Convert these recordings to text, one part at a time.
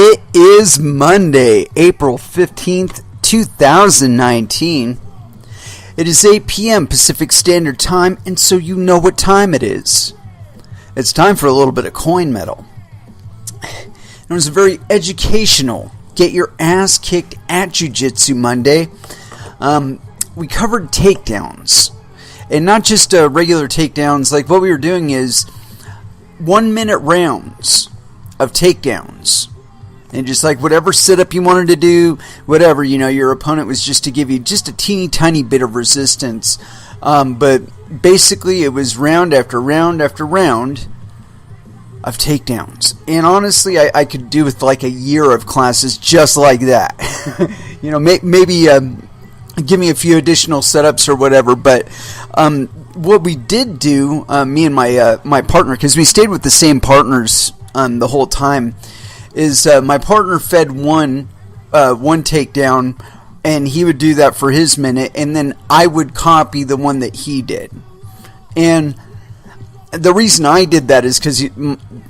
It is Monday, April 15th, 2019. It is 8 p.m. Pacific Standard Time, and so you know what time it is. It's time for a little bit of coin metal. It was a very educational, get your ass kicked at Jiu-Jitsu Monday. We covered takedowns, and not just regular takedowns. Like, what we were doing is 1 minute rounds of takedowns. And just like whatever setup you wanted to do, whatever, your opponent was just to give you just a teeny tiny bit of resistance. But basically it was round after round after round of takedowns. And honestly, I could do with like a year of classes just like that. Maybe give me a few additional setups or whatever. But what we did do, me and my partner, because we stayed with the same partners the whole time, is my partner fed one takedown, and he would do that for his minute, and then I would copy the one that he did. And the reason I did that is because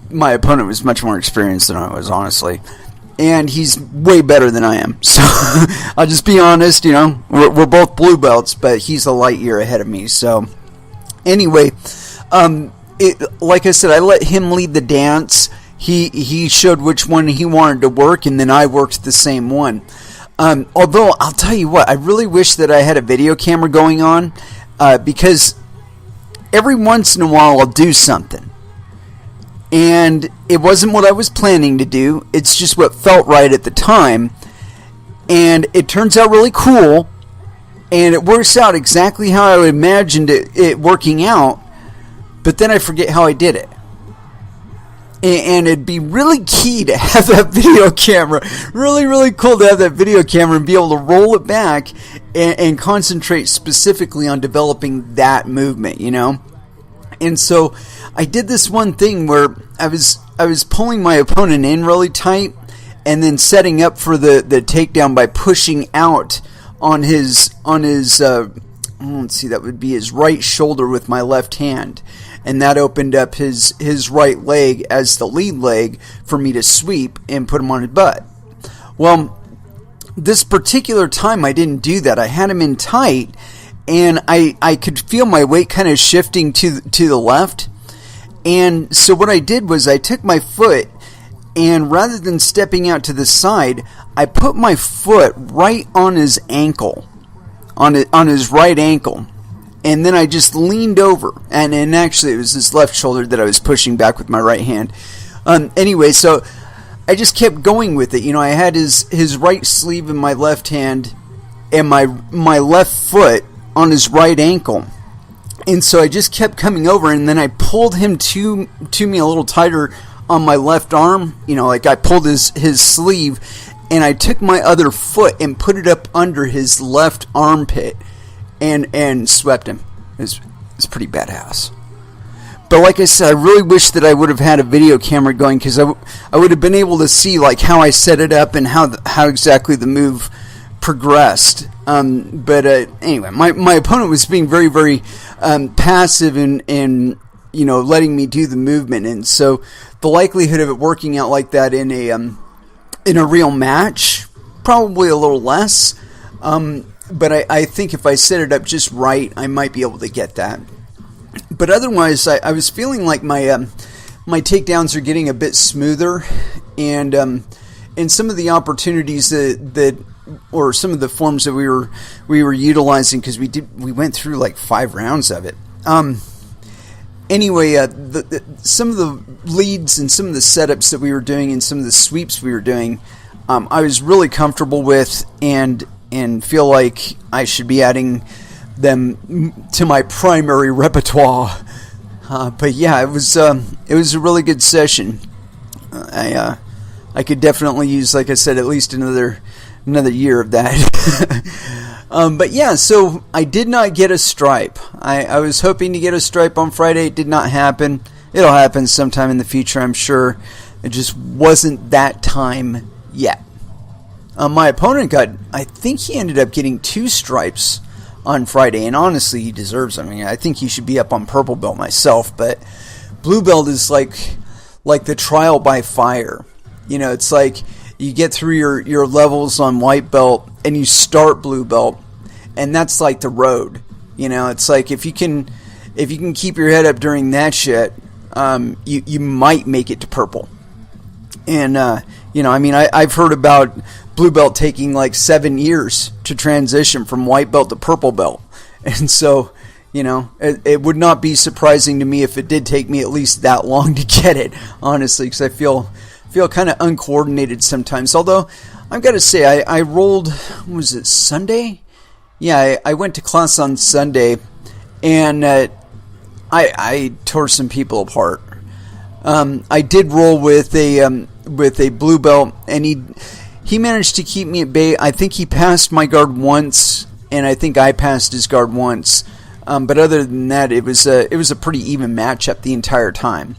my opponent was much more experienced than I was, honestly, and he's way better than I am. So I'll just be honest, we're both blue belts, but he's a light year ahead of me. So anyway, like I said, I let him lead the dance. He showed which one he wanted to work, and then I worked the same one. Although, I'll tell you what, I really wish that I had a video camera going on, because every once in a while I'll do something. And it wasn't what I was planning to do, it's just what felt right at the time. And it turns out really cool, and it works out exactly how I imagined it working out, but then I forget how I did it. And it'd be really key to have that video camera. Really, really cool to have that video camera and be able to roll it back and concentrate specifically on developing that movement, And so I did this one thing where I was pulling my opponent in really tight and then setting up for the takedown by pushing out on his let's see, that would be his right shoulder with my left hand. And that opened up his right leg as the lead leg for me to sweep and put him on his butt. Well, this particular time I didn't do that. I had him in tight, and I could feel my weight kind of shifting to the left. And so what I did was I took my foot, and rather than stepping out to the side, I put my foot right on his ankle, on his right ankle. And then I just leaned over, and actually it was his left shoulder that I was pushing back with my right hand. Anyway, so I just kept going with it. I had his right sleeve in my left hand and my left foot on his right ankle. And so I just kept coming over, and then I pulled him to me a little tighter on my left arm. Like I pulled his sleeve, and I took my other foot and put it up under his left armpit. And swept him. It's pretty badass. But like I said, I really wish that I would have had a video camera going, because I would have been able to see like how I set it up and how exactly the move progressed. But anyway, my opponent was being very, very passive in letting me do the movement, and so the likelihood of it working out like that in a real match, probably a little less. But I think if I set it up just right, I might be able to get that. But otherwise, I was feeling like my takedowns are getting a bit smoother, and some of the opportunities that or some of the forms that we were utilizing, because we went through like 5 rounds of it. Anyway, some of the leads and some of the setups that we were doing and some of the sweeps we were doing, I was really comfortable with, and feel like I should be adding them to my primary repertoire. But yeah, it was a really good session. I could definitely use, like I said, at least another year of that. But yeah, so I did not get a stripe. I was hoping to get a stripe on Friday. It did not happen. It'll happen sometime in the future, I'm sure. It just wasn't that time yet. My opponent I think he ended up getting 2 stripes on Friday, and honestly, he deserves them. I mean, I think he should be up on purple belt myself, but blue belt is like the trial by fire. It's like you get through your levels on white belt and you start blue belt, and that's like the road. It's like if you can keep your head up during that shit, you might make it to purple. And I've heard about blue belt taking like 7 years to transition from white belt to purple belt, and so it would not be surprising to me if it did take me at least that long to get it, honestly, because I feel kind of uncoordinated sometimes. Although I've got to say, I rolled, was it Sunday? Yeah, I went to class on Sunday, and I tore some people apart. I did roll with a blue belt, and he managed to keep me at bay. I think he passed my guard once, and I think I passed his guard once. But other than that, it was a pretty even matchup the entire time.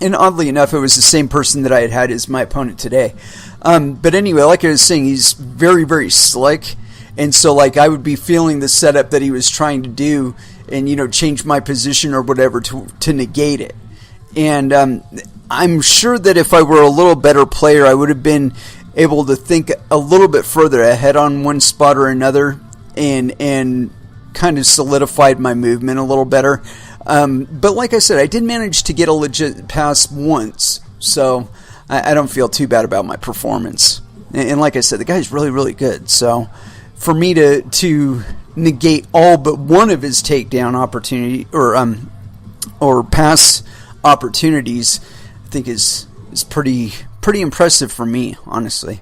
And oddly enough, it was the same person that I had as my opponent today. But anyway, like I was saying, he's very, very slick. And so, like, I would be feeling the setup that he was trying to do and, change my position or whatever to negate it. And I'm sure that if I were a little better player, I would have been able to think a little bit further ahead on one spot or another and kind of solidified my movement a little better. But like I said, I did manage to get a legit pass once, so I don't feel too bad about my performance. And like I said, the guy's really, really good. So for me to negate all but one of his takedown opportunity or pass opportunities, I think is pretty impressive for me, honestly.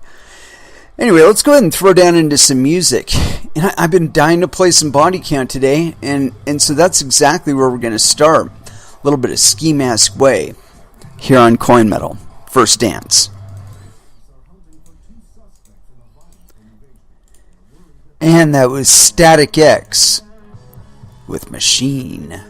Anyway, let's go ahead and throw down into some music. And I've been dying to play some Body Count today, and so that's exactly where we're going to start. A little bit of Ski Mask Way here on Coin Metal. First Dance. And that was Static X with Machine.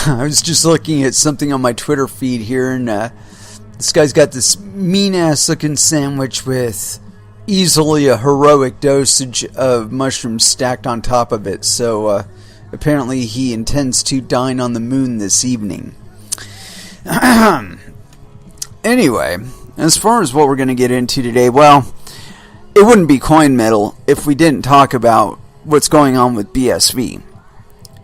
I was just looking at something on my Twitter feed here, and this guy's got this mean-ass looking sandwich with easily a heroic dosage of mushrooms stacked on top of it. So apparently he intends to dine on the moon this evening. Anyway, as far as what we're going to get into today, well, it wouldn't be Coin Metal if we didn't talk about what's going on with BSV.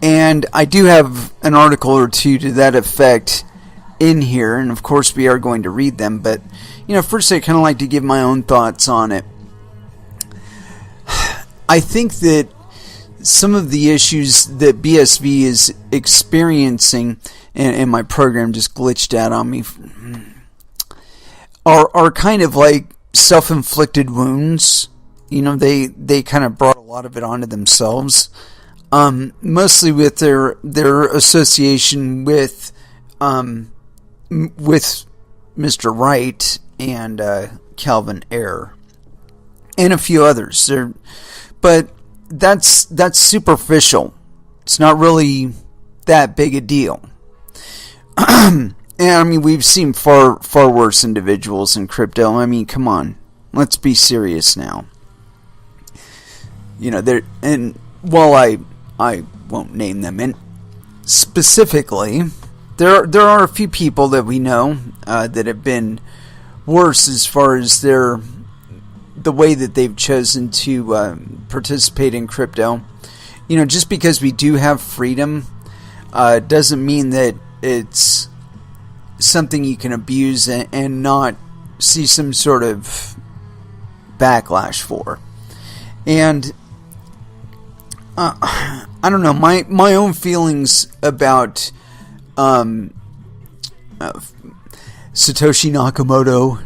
And I do have an article or two to that effect in here, and of course we are going to read them, but first I kind of like to give my own thoughts on it. I think that some of the issues that BSV is experiencing, and my program just glitched out on me, are kind of like self-inflicted wounds. They kind of brought a lot of it onto themselves, mostly with their association with Mr. Wright and Calvin Ayre and a few others. But that's superficial. It's not really that big a deal. And I mean, we've seen far worse individuals in crypto. I mean, come on, let's be serious now. And while I won't name them, and specifically, there are a few people that we know that have been worse as far as the way that they've chosen to participate in crypto. Just because we do have freedom doesn't mean that it's something you can abuse and not see some sort of backlash for. And I don't know, my own feelings about Satoshi Nakamoto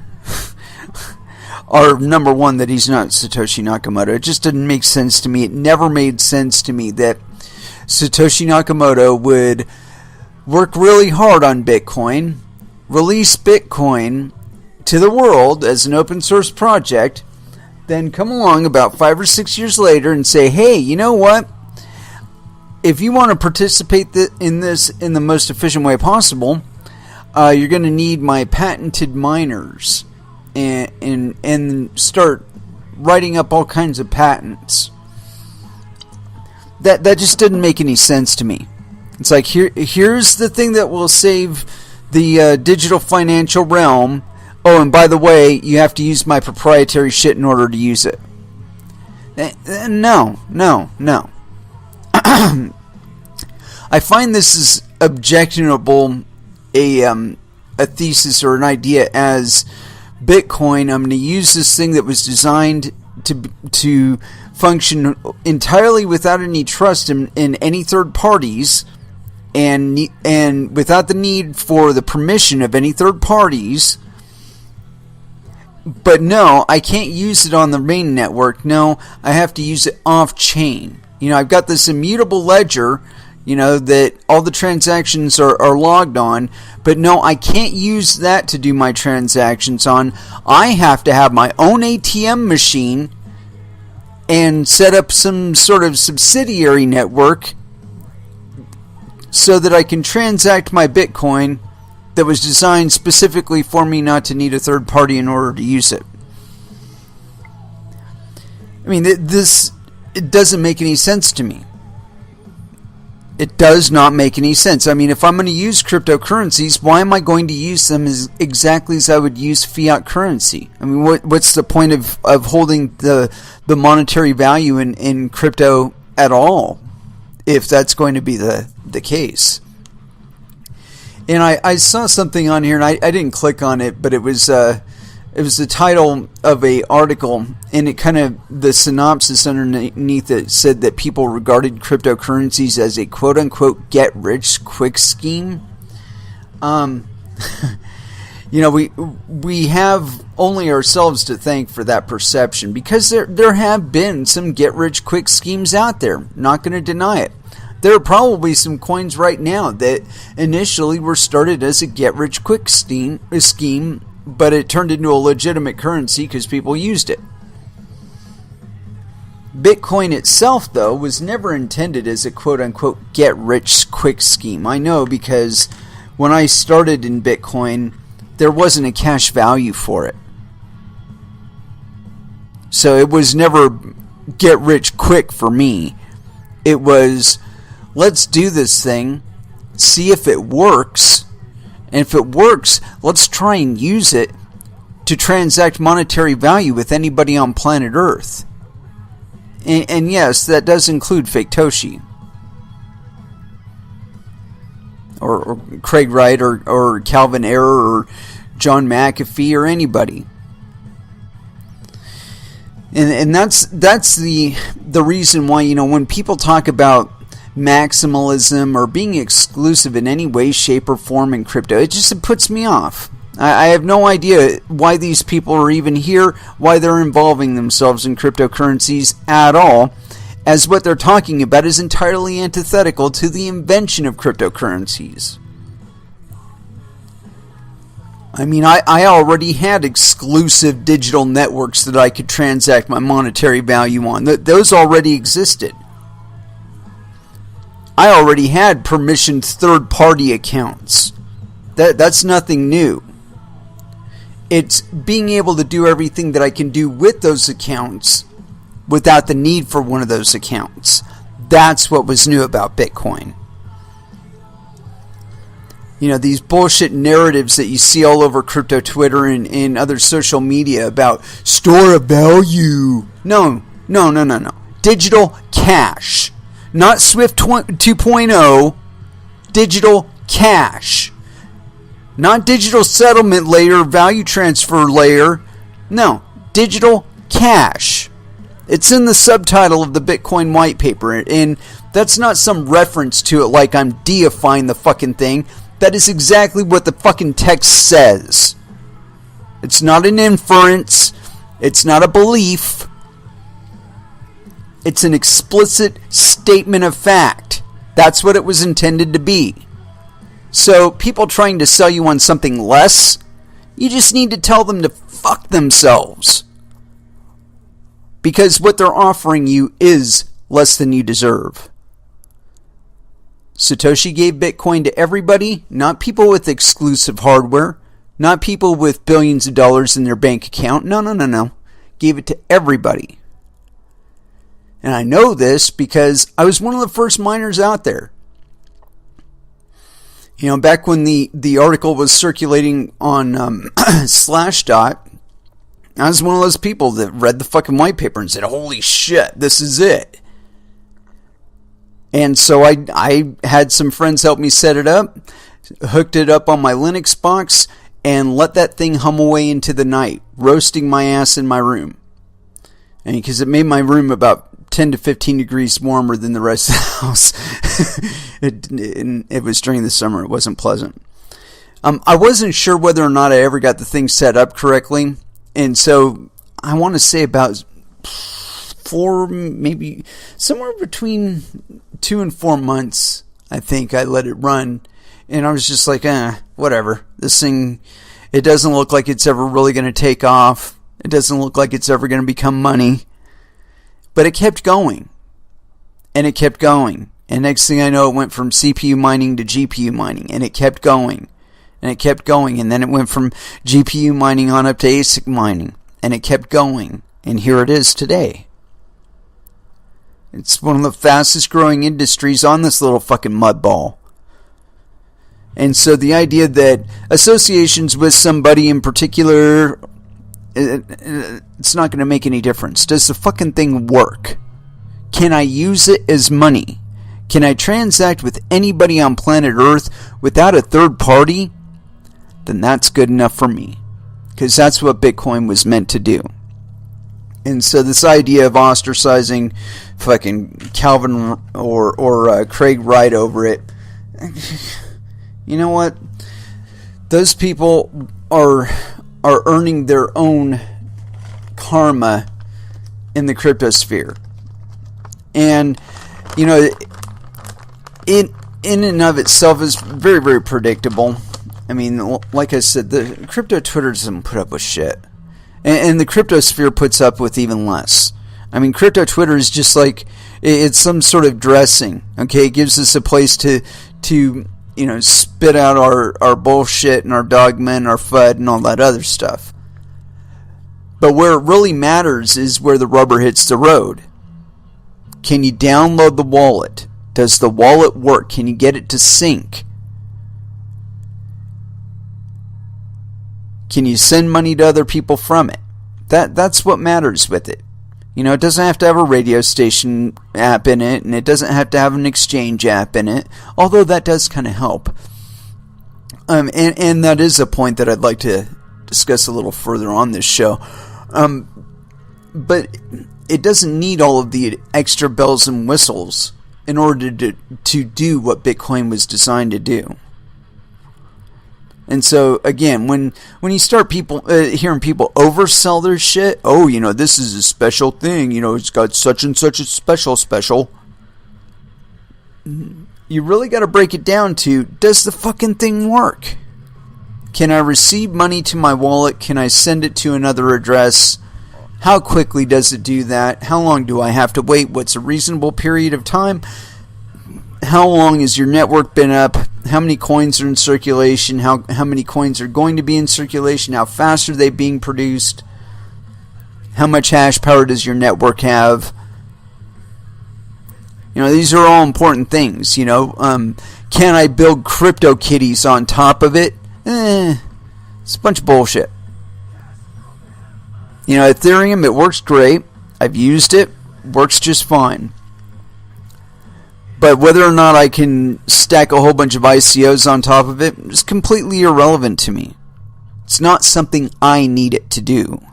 are, number one, that he's not Satoshi Nakamoto. It just didn't make sense to me. It never made sense to me that Satoshi Nakamoto would work really hard on Bitcoin, release Bitcoin to the world as an open source project, then come along about 5 or 6 years later and say, hey, you know what? If you want to participate in this in the most efficient way possible, you're going to need my patented miners, and start writing up all kinds of patents. That just didn't make any sense to me. It's like, here's the thing that will save the digital financial realm. Oh, and by the way, you have to use my proprietary shit in order to use it. No. I find this is objectionable, a thesis or an idea as Bitcoin. I'm going to use this thing that was designed to function entirely without any trust in any third parties, and without the need for the permission of any third parties. But no, I can't use it on the main network. No, I have to use it off-chain. I've got this immutable ledger, that all the transactions are logged on. But no, I can't use that to do my transactions on. I have to have my own ATM machine and set up some sort of subsidiary network so that I can transact my Bitcoin that was designed specifically for me not to need a third party in order to use it. I mean, it doesn't make any sense to me. It does not make any sense. I mean, if I'm going to use cryptocurrencies, why am I going to use them exactly as I would use fiat currency? I mean, what's the point of holding the monetary value in crypto at all, if that's going to be the case? And I saw something on here, and I didn't click on it, but it was the title of a article, and it kind of, the synopsis underneath it said that people regarded cryptocurrencies as a quote-unquote get-rich-quick scheme. We have only ourselves to thank for that perception, because there have been some get-rich-quick schemes out there. Not going to deny it. There are probably some coins right now that initially were started as a get-rich-quick scheme, but it turned into a legitimate currency because people used it. Bitcoin itself, though, was never intended as a quote-unquote get-rich-quick scheme. I know, because when I started in Bitcoin, there wasn't a cash value for it. So it was never get-rich-quick for me. It was, let's do this thing, see if it works, and if it works, let's try and use it to transact monetary value with anybody on planet Earth. And yes, that does include Fake Toshi, or Craig Wright, or Calvin Ayre, or John McAfee, or anybody. And that's the reason why, when people talk about maximalism or being exclusive in any way, shape, or form in crypto, it puts me off. I have no idea why these people are even here, why they're involving themselves in cryptocurrencies at all, as what they're talking about is entirely antithetical to the invention of cryptocurrencies. I mean, I already had exclusive digital networks that I could transact my monetary value on. Those already existed. I already had permissioned third-party accounts. That's nothing new. It's being able to do everything that I can do with those accounts without the need for one of those accounts. That's what was new about Bitcoin. These bullshit narratives that you see all over crypto Twitter and other social media about store of value. No. Digital cash. Not Swift 2.0, digital cash. Not digital settlement layer, value transfer layer. No, digital cash. It's in the subtitle of the Bitcoin white paper, and that's not some reference to it like I'm deifying the fucking thing. That is exactly what the fucking text says. It's not an inference. It's not a belief. It's an explicit statement of fact. That's what it was intended to be. So, people trying to sell you on something less, you just need to tell them to fuck themselves. Because what they're offering you is less than you deserve. Satoshi gave Bitcoin to everybody, not people with exclusive hardware, not people with billions of dollars in their bank account. No. Gave it to everybody. And I know this because I was one of the first miners out there. Back when the article was circulating on Slashdot, I was one of those people that read the fucking white paper and said, holy shit, this is it. And so I had some friends help me set it up, hooked it up on my Linux box, and let that thing hum away into the night, roasting my ass in my room. And because it made my room about 10 to 15 degrees warmer than the rest of the house. It was during the summer. It wasn't pleasant. I wasn't sure whether or not I ever got the thing set up correctly. And so I want to say about 4, maybe somewhere between 2 and 4 months, I think I let it run. And I was just like, whatever. This thing, it doesn't look like it's ever really going to take off. It doesn't look like it's ever going to become money. But it kept going. And it kept going. And next thing I know, it went from CPU mining to GPU mining. And it kept going. And it kept going. And then it went from GPU mining on up to ASIC mining. And it kept going. And here it is today. It's one of the fastest growing industries on this little fucking mud ball. And so the idea that associations with somebody in particular, it's not going to make any difference. Does the fucking thing work? Can I use it as money? Can I transact with anybody on planet Earth without a third party? Then that's good enough for me. Because that's what Bitcoin was meant to do. And so this idea of ostracizing fucking Calvin or Craig Wright over it, you know what? Those people are earning their own karma in the cryptosphere. And, in and of itself is very, very predictable. I mean, like I said, the crypto Twitter doesn't put up with shit. And the cryptosphere puts up with even less. I mean, crypto Twitter is just like, it's some sort of dressing, okay? It gives us a place to spit out our bullshit and our dogma and our FUD and all that other stuff. But where it really matters is where the rubber hits the road. Can you download the wallet? Does the wallet work? Can you get it to sync? Can you send money to other people from it? That's what matters with it. It doesn't have to have a radio station app in it, and it doesn't have to have an exchange app in it, although that does kind of help. And that is a point that I'd like to discuss a little further on this show. But it doesn't need all of the extra bells and whistles in order to do what Bitcoin was designed to do. And so, again, when you start hearing people oversell their shit, this is a special thing, it's got such and such a special. You really got to break it down to, does the fucking thing work? Can I receive money to my wallet? Can I send it to another address? How quickly does it do that? How long do I have to wait? What's a reasonable period of time? How long has your network been up? How many coins are in circulation? How many coins are going to be in circulation? How fast are they being produced? How much hash power does your network have? These are all important things. Can I build crypto kitties on top of it? It's a bunch of bullshit. Ethereum, it works great. I've used it. Works just fine. But whether or not I can stack a whole bunch of ICOs on top of it is completely irrelevant to me. It's not something I need it to do.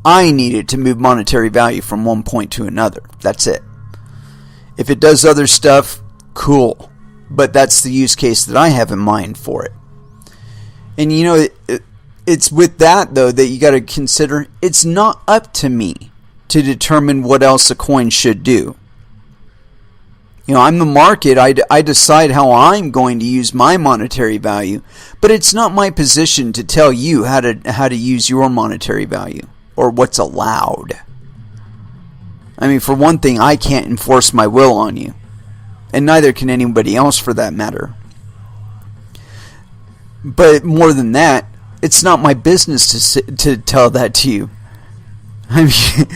I need it to move monetary value from one point to another. That's it. If it does other stuff, cool. But that's the use case that I have in mind for it. And it's with that, though, that you got to consider it's not up to me to determine what else a coin should do. I'm the market. I decide how I'm going to use my monetary value, but it's not my position to tell you how to use your monetary value or what's allowed. I mean, for one thing, I can't enforce my will on you, and neither can anybody else for that matter. But more than that, it's not my business to tell that to you. I mean,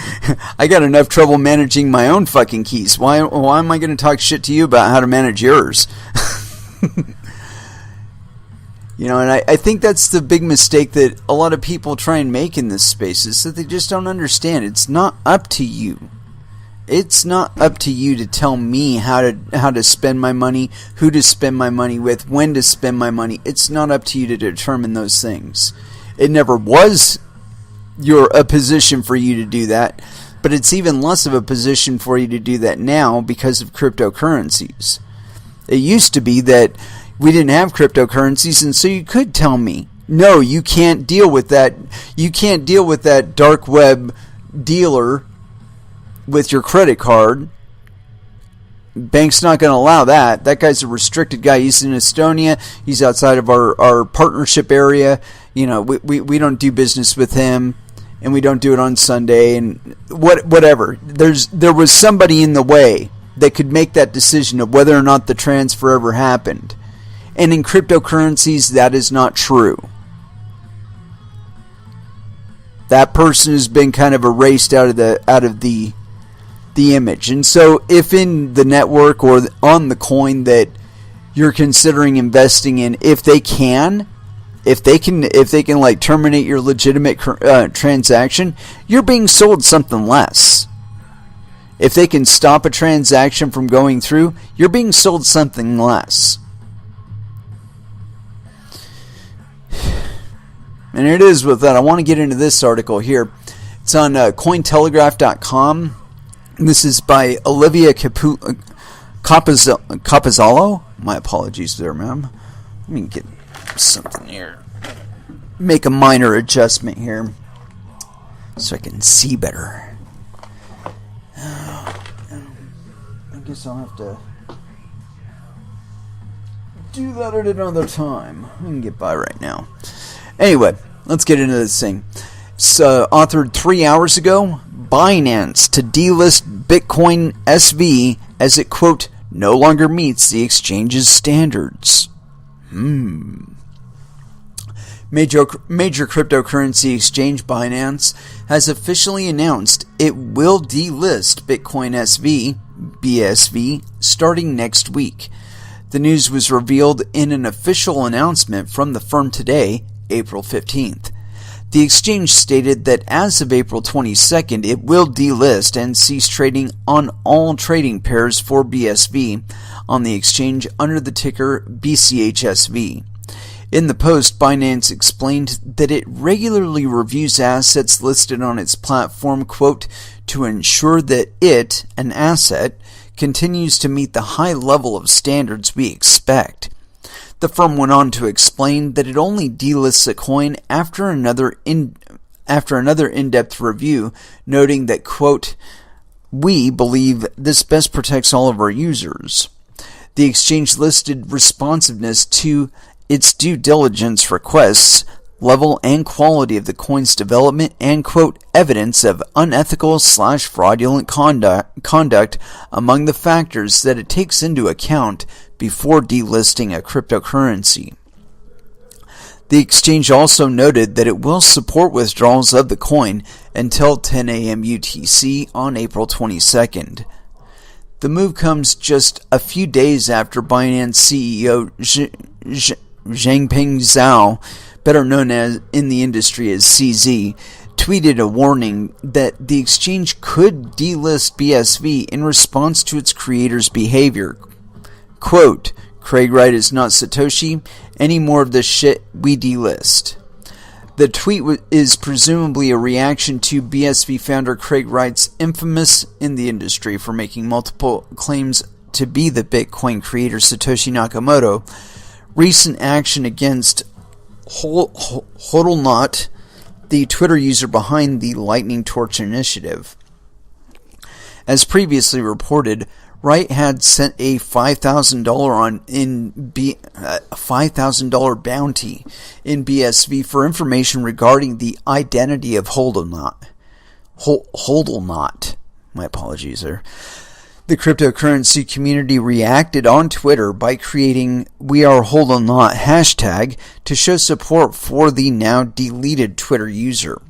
I got enough trouble managing my own fucking keys. Why am I going to talk shit to you about how to manage yours? And I think that's the big mistake that a lot of people try and make in this space, is that they just don't understand. It's not up to you. It's not up to you to tell me how to spend my money, who to spend my money with, when to spend my money. It's not up to you to determine those things. It never was a position for you to do that, but it's even less of a position for you to do that now because of cryptocurrencies. It used to be that we didn't have cryptocurrencies, and so you could tell me, no, you can't deal with that. You can't deal with that dark web dealer with your credit card. Bank's not going to allow that. That guy's a restricted guy. He's in Estonia. He's outside of our partnership area. We don't do business with him, and we don't do it on Sunday, and whatever. There was somebody in the way that could make that decision of whether or not the transfer ever happened. And in cryptocurrencies, that is not true. That person has been kind of erased out of the image. And so if in the network or on the coin that you're considering investing in, if they can like terminate your legitimate transaction, you're being sold something less. If they can stop a transaction from going through, you're being sold something less. And it is with that. I want to get into this article here. It's on Cointelegraph.com. This is by Olivia Capizalo. My apologies there, ma'am. Let me get something here. Make a minor adjustment here so I can see better. I guess I'll have to do that at another time. I can get by right now. Anyway, let's get into this thing. It's authored 3 hours ago. Binance to delist Bitcoin SV as it, quote, no longer meets the exchange's standards. Major cryptocurrency exchange Binance has officially announced it will delist Bitcoin SV, BSV, starting next week. The news was revealed in an official announcement from the firm today, April 15th. The exchange stated that as of April 22nd, it will delist and cease trading on all trading pairs for BSV on the exchange under the ticker BCHSV. In the post, Binance explained that it regularly reviews assets listed on its platform, quote, to ensure that it, an asset, continues to meet the high level of standards we expect. The firm went on to explain that it only delists a coin after another in-depth review, noting that, quote, we believe this best protects all of our users. The exchange listed responsiveness to its due diligence requests, level and quality of the coin's development, and, quote, evidence of unethical/fraudulent conduct among the factors that it takes into account before delisting a cryptocurrency. The exchange also noted that it will support withdrawals of the coin until 10 a.m. UTC on April 22nd. The move comes just a few days after Binance CEO Zhangping Zhao, better known as in the industry as CZ, tweeted a warning that the exchange could delist BSV in response to its creator's behavior. Quote, Craig Wright is not Satoshi. Any more of this shit, we delist. The tweet is presumably a reaction to BSV founder Craig Wright's infamous in the industry for making multiple claims to be the Bitcoin creator Satoshi Nakamoto recent action against Hodlnaut, the Twitter user behind the Lightning Torch initiative. As previously reported, Wright had sent a $5,000 bounty in BSV for information regarding the identity of Hodlnaut. My apologies there. The cryptocurrency community reacted on Twitter by creating We Are Hodlnaut hashtag to show support for the now deleted Twitter user.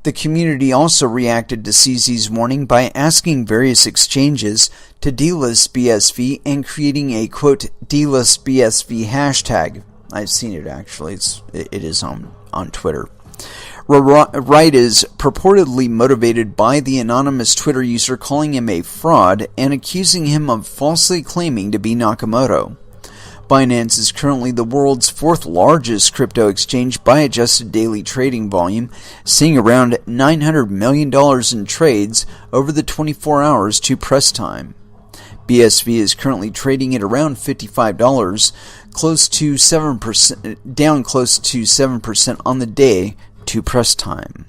The community also reacted to CZ's warning by asking various exchanges to delist BSV and creating a, quote, delist BSV hashtag. I've seen it actually. It is on Twitter. Wright is purportedly motivated by the anonymous Twitter user calling him a fraud and accusing him of falsely claiming to be Nakamoto. Binance is currently the world's fourth largest crypto exchange by adjusted daily trading volume, seeing around $900 million in trades over the 24 hours to press time. BSV is currently trading at around $55, close to 7%, down close to 7% on the day to press time.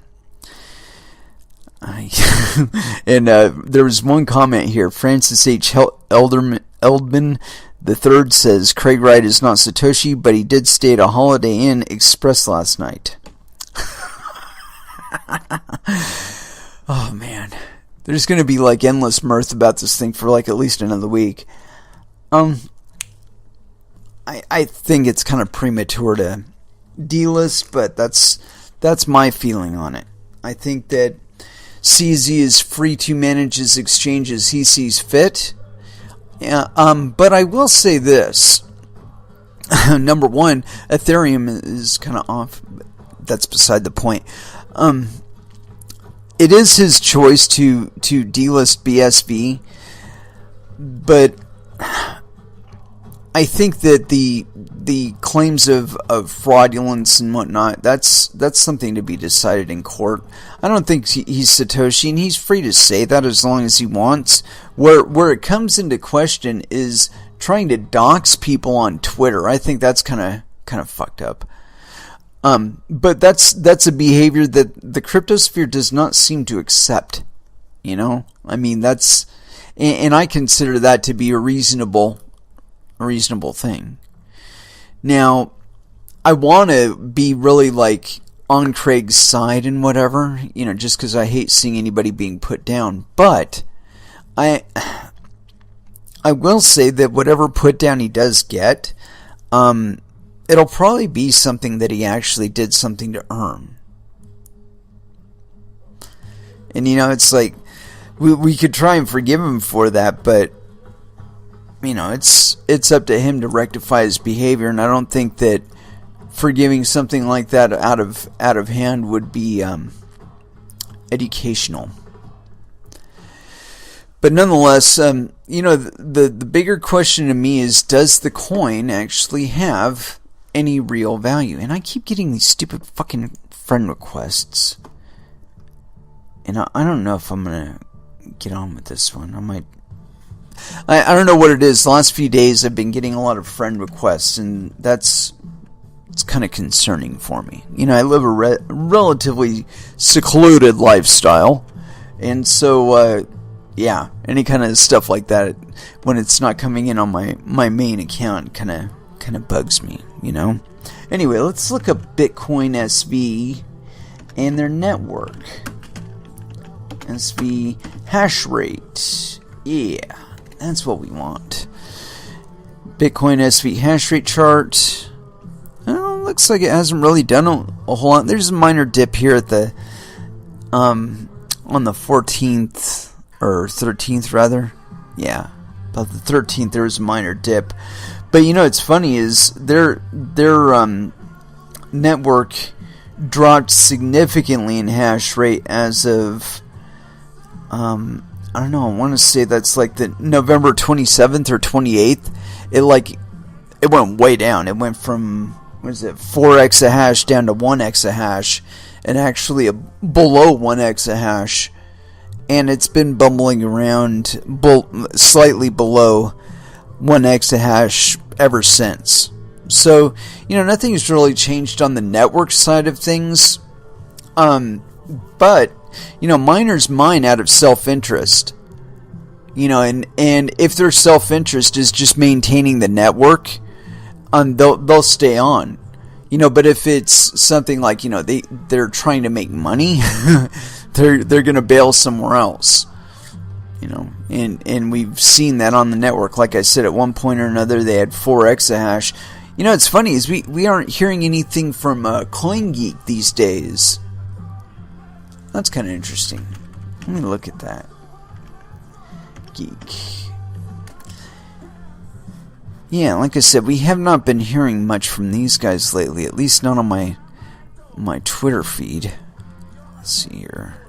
And there was one comment here. Francis H. Eldman the third says, Craig Wright is not Satoshi, but he did stay at a Holiday Inn Express last night. Oh, man. There's going to be like endless mirth about this thing for like at least another week. I think it's kind of premature to delist, but that's my feeling on it. I think that CZ is free to manage his exchange as he sees fit. But I will say this. Number one, Ethereum is kind of off. That's beside the point. It is his choice to delist BSV, but I think that the claims of fraudulence and whatnot, that's something to be decided in court. I don't think he's Satoshi, and he's free to say that as long as he wants. Where it comes into question is trying to dox people on Twitter. I think that's kind of fucked up. But that's a behavior that the cryptosphere does not seem to accept. You know, I mean, and I consider that to be a reasonable thing. Now, I want to be really like on Craig's side and whatever, you know, just because I hate seeing anybody being put down. But I will say that whatever put down he does get, it'll probably be something that he actually did something to earn. And, you know, it's like, we could try and forgive him for that, but, you know, it's up to him to rectify his behavior, and I don't think that forgiving something like that out of hand would be educational. But nonetheless, you know, the bigger question to me is, does the coin actually have any real value? And I keep getting these stupid fucking friend requests, and I don't know if I'm gonna get on with this one. I don't know what it is. The last few days I've been getting a lot of friend requests, and it's kind of concerning for me. You know, I live a relatively secluded lifestyle, and so yeah, any kind of stuff like that, when it's not coming in on my main account, kind of bugs me, you know. Anyway, let's look up Bitcoin SV and their network. SV hash rate. Yeah, that's what we want. Bitcoin SV hash rate chart. Looks like it hasn't really done a whole lot. There's a minor dip here at the on the 14th or 13th rather. Yeah, about the 13th there was a minor dip. But you know what's funny is their network dropped significantly in hash rate as of I don't know, I want to say that's like the November 27th or 28th. It went way down. It went from 4 exahash down to 1 exahash, and actually below 1 exahash, and it's been bumbling around slightly below 1 exahash ever since. So, you know, nothing's really changed on the network side of things. But, you know, miners mine out of self-interest. You know, and if their self-interest is just maintaining the network, they'll stay on. You know, but if it's something like, you know, they're trying to make money, they're going to bail somewhere else. You know, and we've seen that on the network. Like I said, at one point or another, they had 4 exahash. You know, it's funny is we aren't hearing anything from CoinGeek these days. That's kind of interesting. Let me look at that. Geek. Yeah, like I said, we have not been hearing much from these guys lately, at least not on my Twitter feed. Let's see here.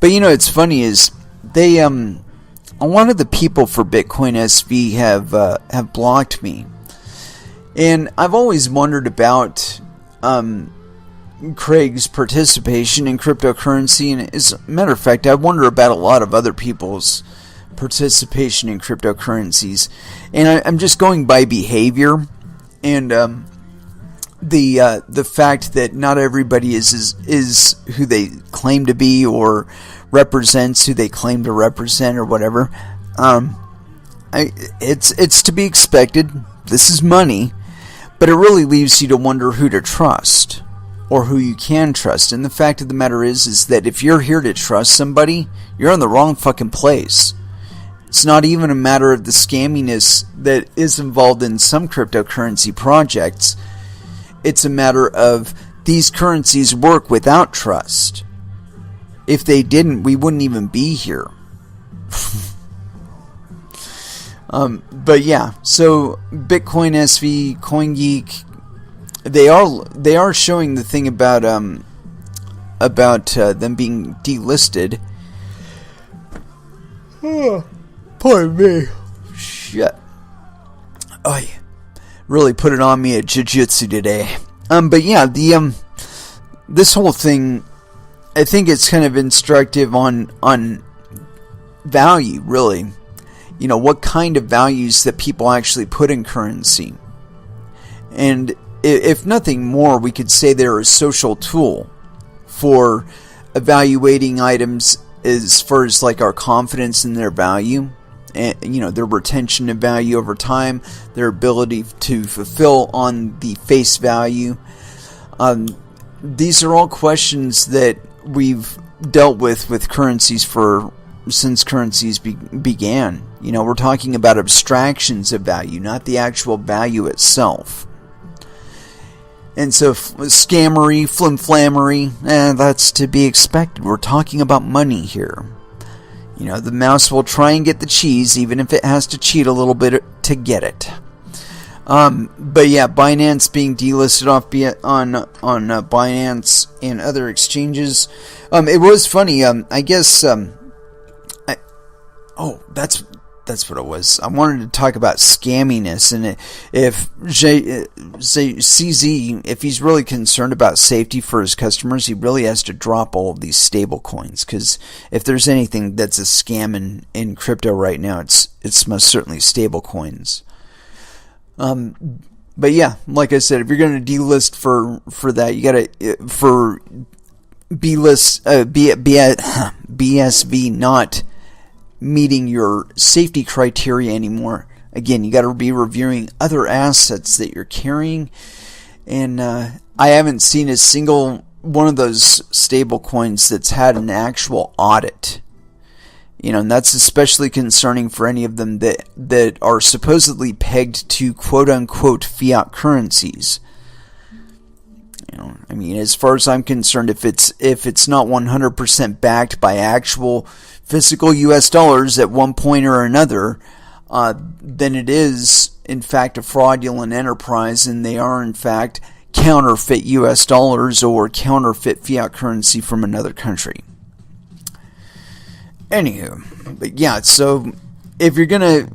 But it's funny is they a lot of the people for Bitcoin SV have blocked me. And I've always wondered about Craig's participation in cryptocurrency, and as a matter of fact, I wonder about a lot of other people's participation in cryptocurrencies. And I'm just going by behavior, and the fact that not everybody is who they claim to be or represents who they claim to represent or whatever. It's to be expected. This is money, but it really leaves you to wonder who to trust or who you can trust. And the fact of the matter is that if you're here to trust somebody, you're in the wrong fucking place. It's not even a matter of the scamminess that is involved in some cryptocurrency projects. It's a matter of these currencies work without trust. If they didn't, we wouldn't even be here. But yeah, so Bitcoin SV, CoinGeek, they are showing the thing about them being delisted. Oh, pardon me. Shit. Oh, yeah. Really put it on me at jiu-jitsu today. But yeah, this whole thing, I think it's kind of instructive on value, really. What kind of values that people actually put in currency. And if nothing more, we could say they're a social tool for evaluating items as far as like our confidence in their value. And, their retention of value over time, their ability to fulfill on the face value. These are all questions that we've dealt with currencies since currencies began. We're talking about abstractions of value, not the actual value itself. And so scammery, flimflammery, that's to be expected. We're talking about money here. The mouse will try and get the cheese, even if it has to cheat a little bit to get it. But yeah, Binance being delisted on Binance and other exchanges. It was funny. I guess. That's what it was. I wanted to talk about scamminess, and if CZ, if he's really concerned about safety for his customers, he really has to drop all of these stable coins, because if there's anything that's a scam in crypto right now, it's most certainly stable coins. But yeah, like I said, if you're going to delist for that, you got to for BSV not meeting your safety criteria anymore. Again, you got to be reviewing other assets that you're carrying, and I haven't seen a single one of those stable coins that's had an actual audit. And that's especially concerning for any of them that are supposedly pegged to quote unquote fiat currencies. As far as I'm concerned, if it's not 100% backed by actual physical US dollars at one point or another, then it is in fact a fraudulent enterprise, and they are in fact counterfeit US dollars or counterfeit fiat currency from another country. Anywho, but yeah, so if you're gonna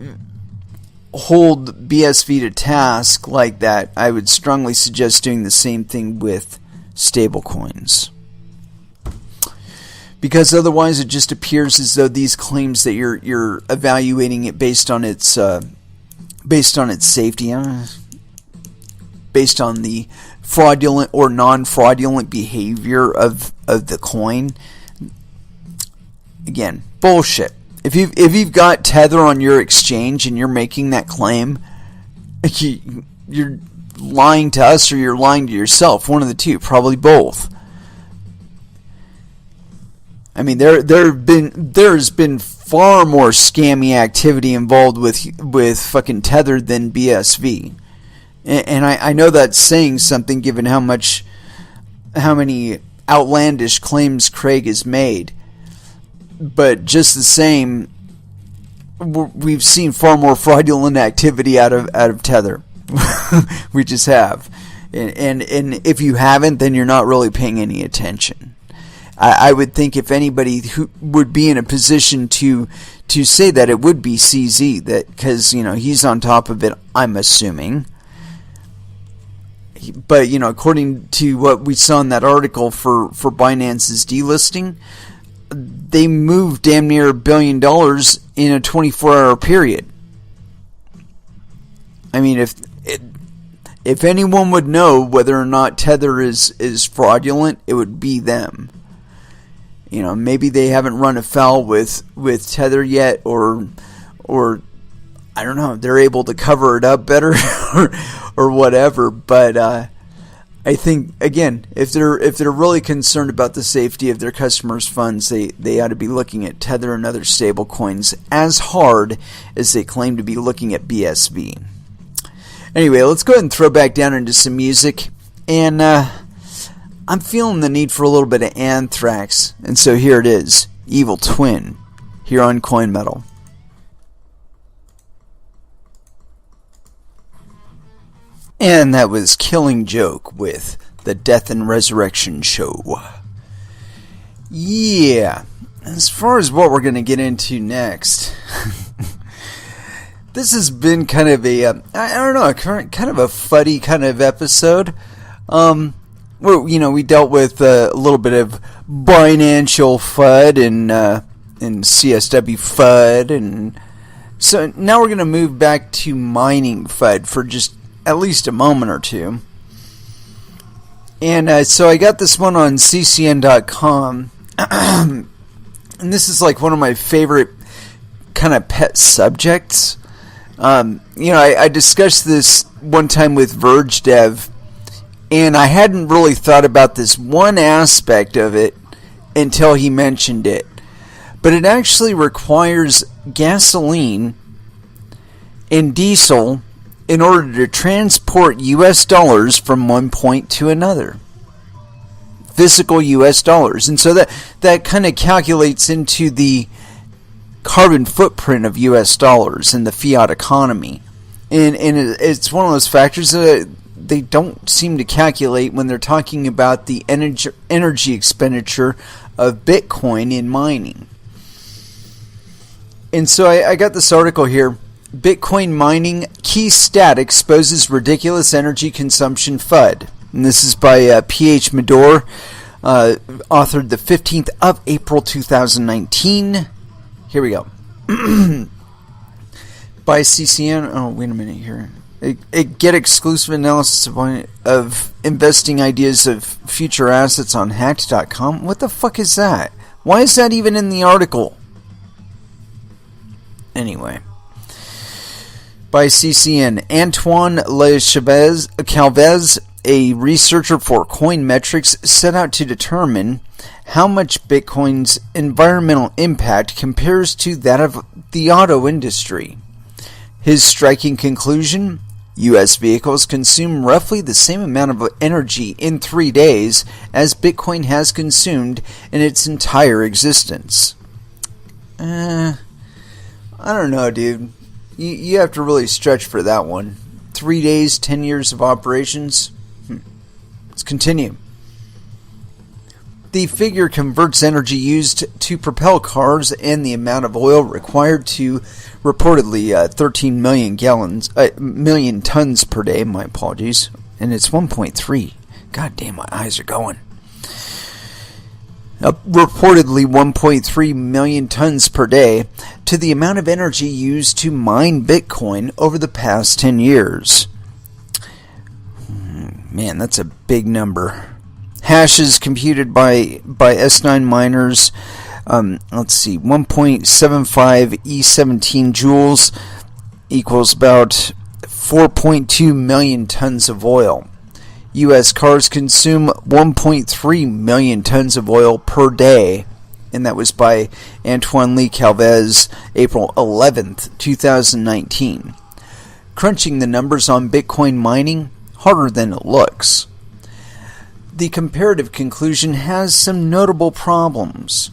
hold BSV to task like that, I would strongly suggest doing the same thing with stablecoins. Because otherwise it just appears as though these claims that you're evaluating it based on its safety, based on the fraudulent or non-fraudulent behavior of the coin. Again, bullshit. If you've got Tether on your exchange and you're making that claim, you're lying to us or you're lying to yourself. One of the two, probably both. There's been far more scammy activity involved with fucking Tether than BSV, and I know that's saying something given how many outlandish claims Craig has made. But just the same, we've seen far more fraudulent activity out of Tether. We just have. And if you haven't, then you're not really paying any attention. I would think if anybody who would be in a position to say that, it would be CZ, that because he's on top of it, I'm assuming. But according to what we saw in that article for Binance's delisting, they moved damn near $1 billion in a 24-hour period. I mean, if anyone would know whether or not Tether is fraudulent, it would be them. Maybe they haven't run afoul with Tether yet, or I don't know, they're able to cover it up better or whatever. But I think, again, if they're really concerned about the safety of their customers' funds, they ought to be looking at Tether and other stable coins as hard as they claim to be looking at BSV. Anyway, let's go ahead and throw back down into some music. And I'm feeling the need for a little bit of Anthrax. And so here it is, Evil Twin, here on Coin Metal. And that was Killing Joke with the Death and Resurrection Show. Yeah, as far as what we're going to get into next... This has been kind of a, I don't know, kind of a fuddy kind of episode. Where, we dealt with a little bit of Binance FUD and CSW FUD. And so now we're going to move back to mining FUD for just at least a moment or two. And so I got this one on ccn.com. And this is like one of my favorite kind of pet subjects. I discussed this one time with Verge Dev, and I hadn't really thought about this one aspect of it until he mentioned it. But it actually requires gasoline and diesel in order to transport US dollars from one point to another. Physical US dollars. And so that kind of calculates into the carbon footprint of US dollars in the fiat economy. And it's one of those factors that they don't seem to calculate when they're talking about the energy expenditure of Bitcoin in mining. And so I got this article here, Bitcoin mining key stat exposes ridiculous energy consumption FUD. And this is by P.H. Medor, authored the 15th of April 2019. Here we go. By CCN. Oh, wait a minute here. Get exclusive analysis of investing ideas of future assets on hacked.com. What the fuck is that? Why is that even in the article? Anyway. By CCN. Antoine Le Calvez, a researcher for Coinmetrics, set out to determine how much Bitcoin's environmental impact compares to that of the auto industry. His striking conclusion: U.S. vehicles consume roughly the same amount of energy in 3 days as Bitcoin has consumed in its entire existence. I don't know, dude. You have to really stretch for that one. 3 days, 10 years of operations? Let's continue. The figure converts energy used to propel cars and the amount of oil required to reportedly 13 million tons per day. My apologies. And it's 1.3. God damn, my eyes are going. Reportedly 1.3 million tons per day to the amount of energy used to mine Bitcoin over the past 10 years. Man, that's a big number. Hashes computed by S9 miners, let's see, 1.75 E17 joules equals about 4.2 million tons of oil. U.S. cars consume 1.3 million tons of oil per day, and that was by Antoine Le Calvez, April 11th, 2019. Crunching the numbers on Bitcoin mining, harder than it looks. The comparative conclusion has some notable problems.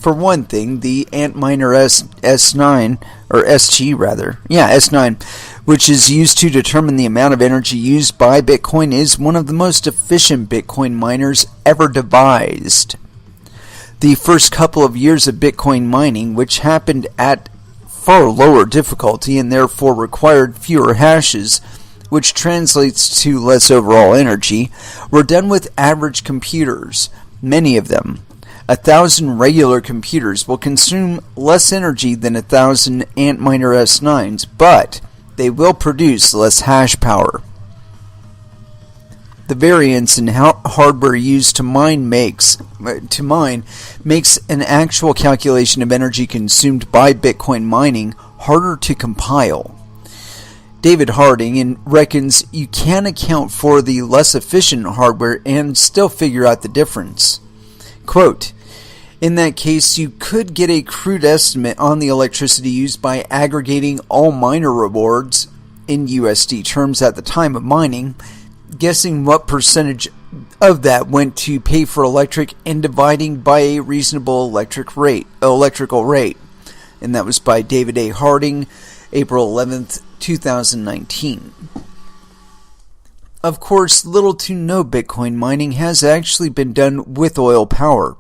For one thing, the Antminer S9, or SG rather, S9, which is used to determine the amount of energy used by Bitcoin, is one of the most efficient Bitcoin miners ever devised. The first couple of years of Bitcoin mining, which happened at far lower difficulty and therefore required fewer hashes, which translates to less overall energy, were done with average computers, many of them. 1,000 regular computers will consume less energy than 1,000 Antminer S9s, but they will produce less hash power. The variance in hardware used to mine makes an actual calculation of energy consumed by Bitcoin mining harder to compile. David Harding reckons you can account for the less efficient hardware and still figure out the difference. Quote, in that case, you could get a crude estimate on the electricity used by aggregating all miner rewards in USD terms at the time of mining, guessing what percentage of that went to pay for electric and dividing by a reasonable electrical rate. And that was by David A. Harding, April 11th, 2019. Of course, little to no Bitcoin mining has actually been done with oil power.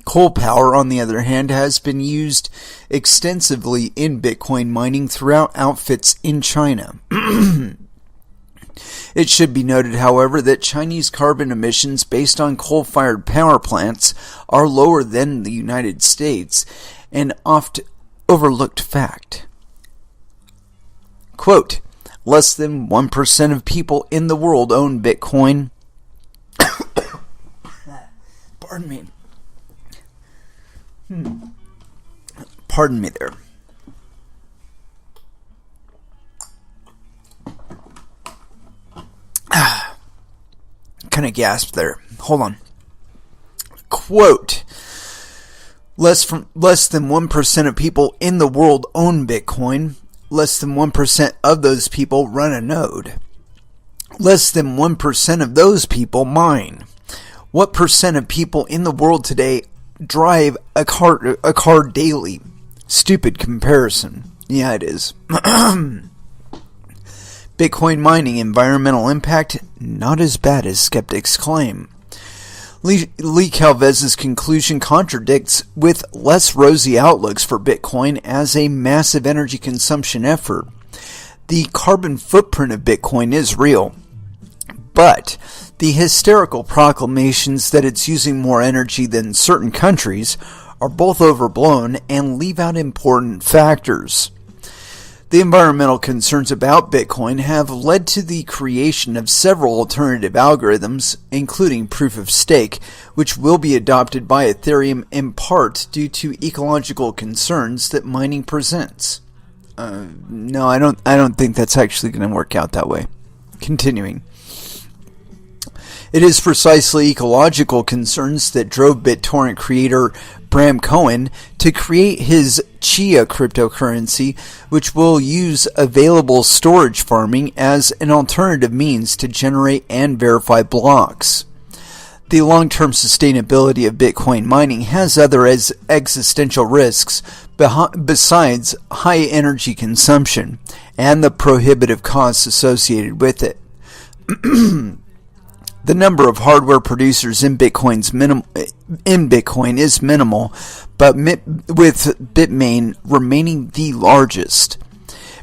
Coal power, on the other hand, has been used extensively in Bitcoin mining throughout outfits in China. It should be noted, however, that Chinese carbon emissions based on coal-fired power plants are lower than the United States, an oft overlooked fact. Quote, less than 1% of people in the world own Bitcoin. Pardon me. Pardon me there. Kind of gasped there. Hold on. Quote, less than 1% of people in the world own Bitcoin. Less than 1% of those people run a node. Less than 1% of those people mine. What percent of people in the world today drive a car daily? Stupid comparison. Yeah, it is. Bitcoin mining environmental impact, not as bad as skeptics claim. Lee Calvez's conclusion contradicts with less rosy outlooks for Bitcoin as a massive energy consumption effort. The carbon footprint of Bitcoin is real, but the hysterical proclamations that it's using more energy than certain countries are both overblown and leave out important factors. The environmental concerns about Bitcoin have led to the creation of several alternative algorithms, including proof of stake, which will be adopted by Ethereum in part due to ecological concerns that mining presents. No, I don't think that's actually going to work out that way. Continuing. It is precisely ecological concerns that drove BitTorrent creator Bram Cohen to create his Chia cryptocurrency, which will use available storage farming as an alternative means to generate and verify blocks. The long-term sustainability of Bitcoin mining has other existential risks besides high energy consumption and the prohibitive costs associated with it. The number of hardware producers in Bitcoin is minimal, but with Bitmain remaining the largest.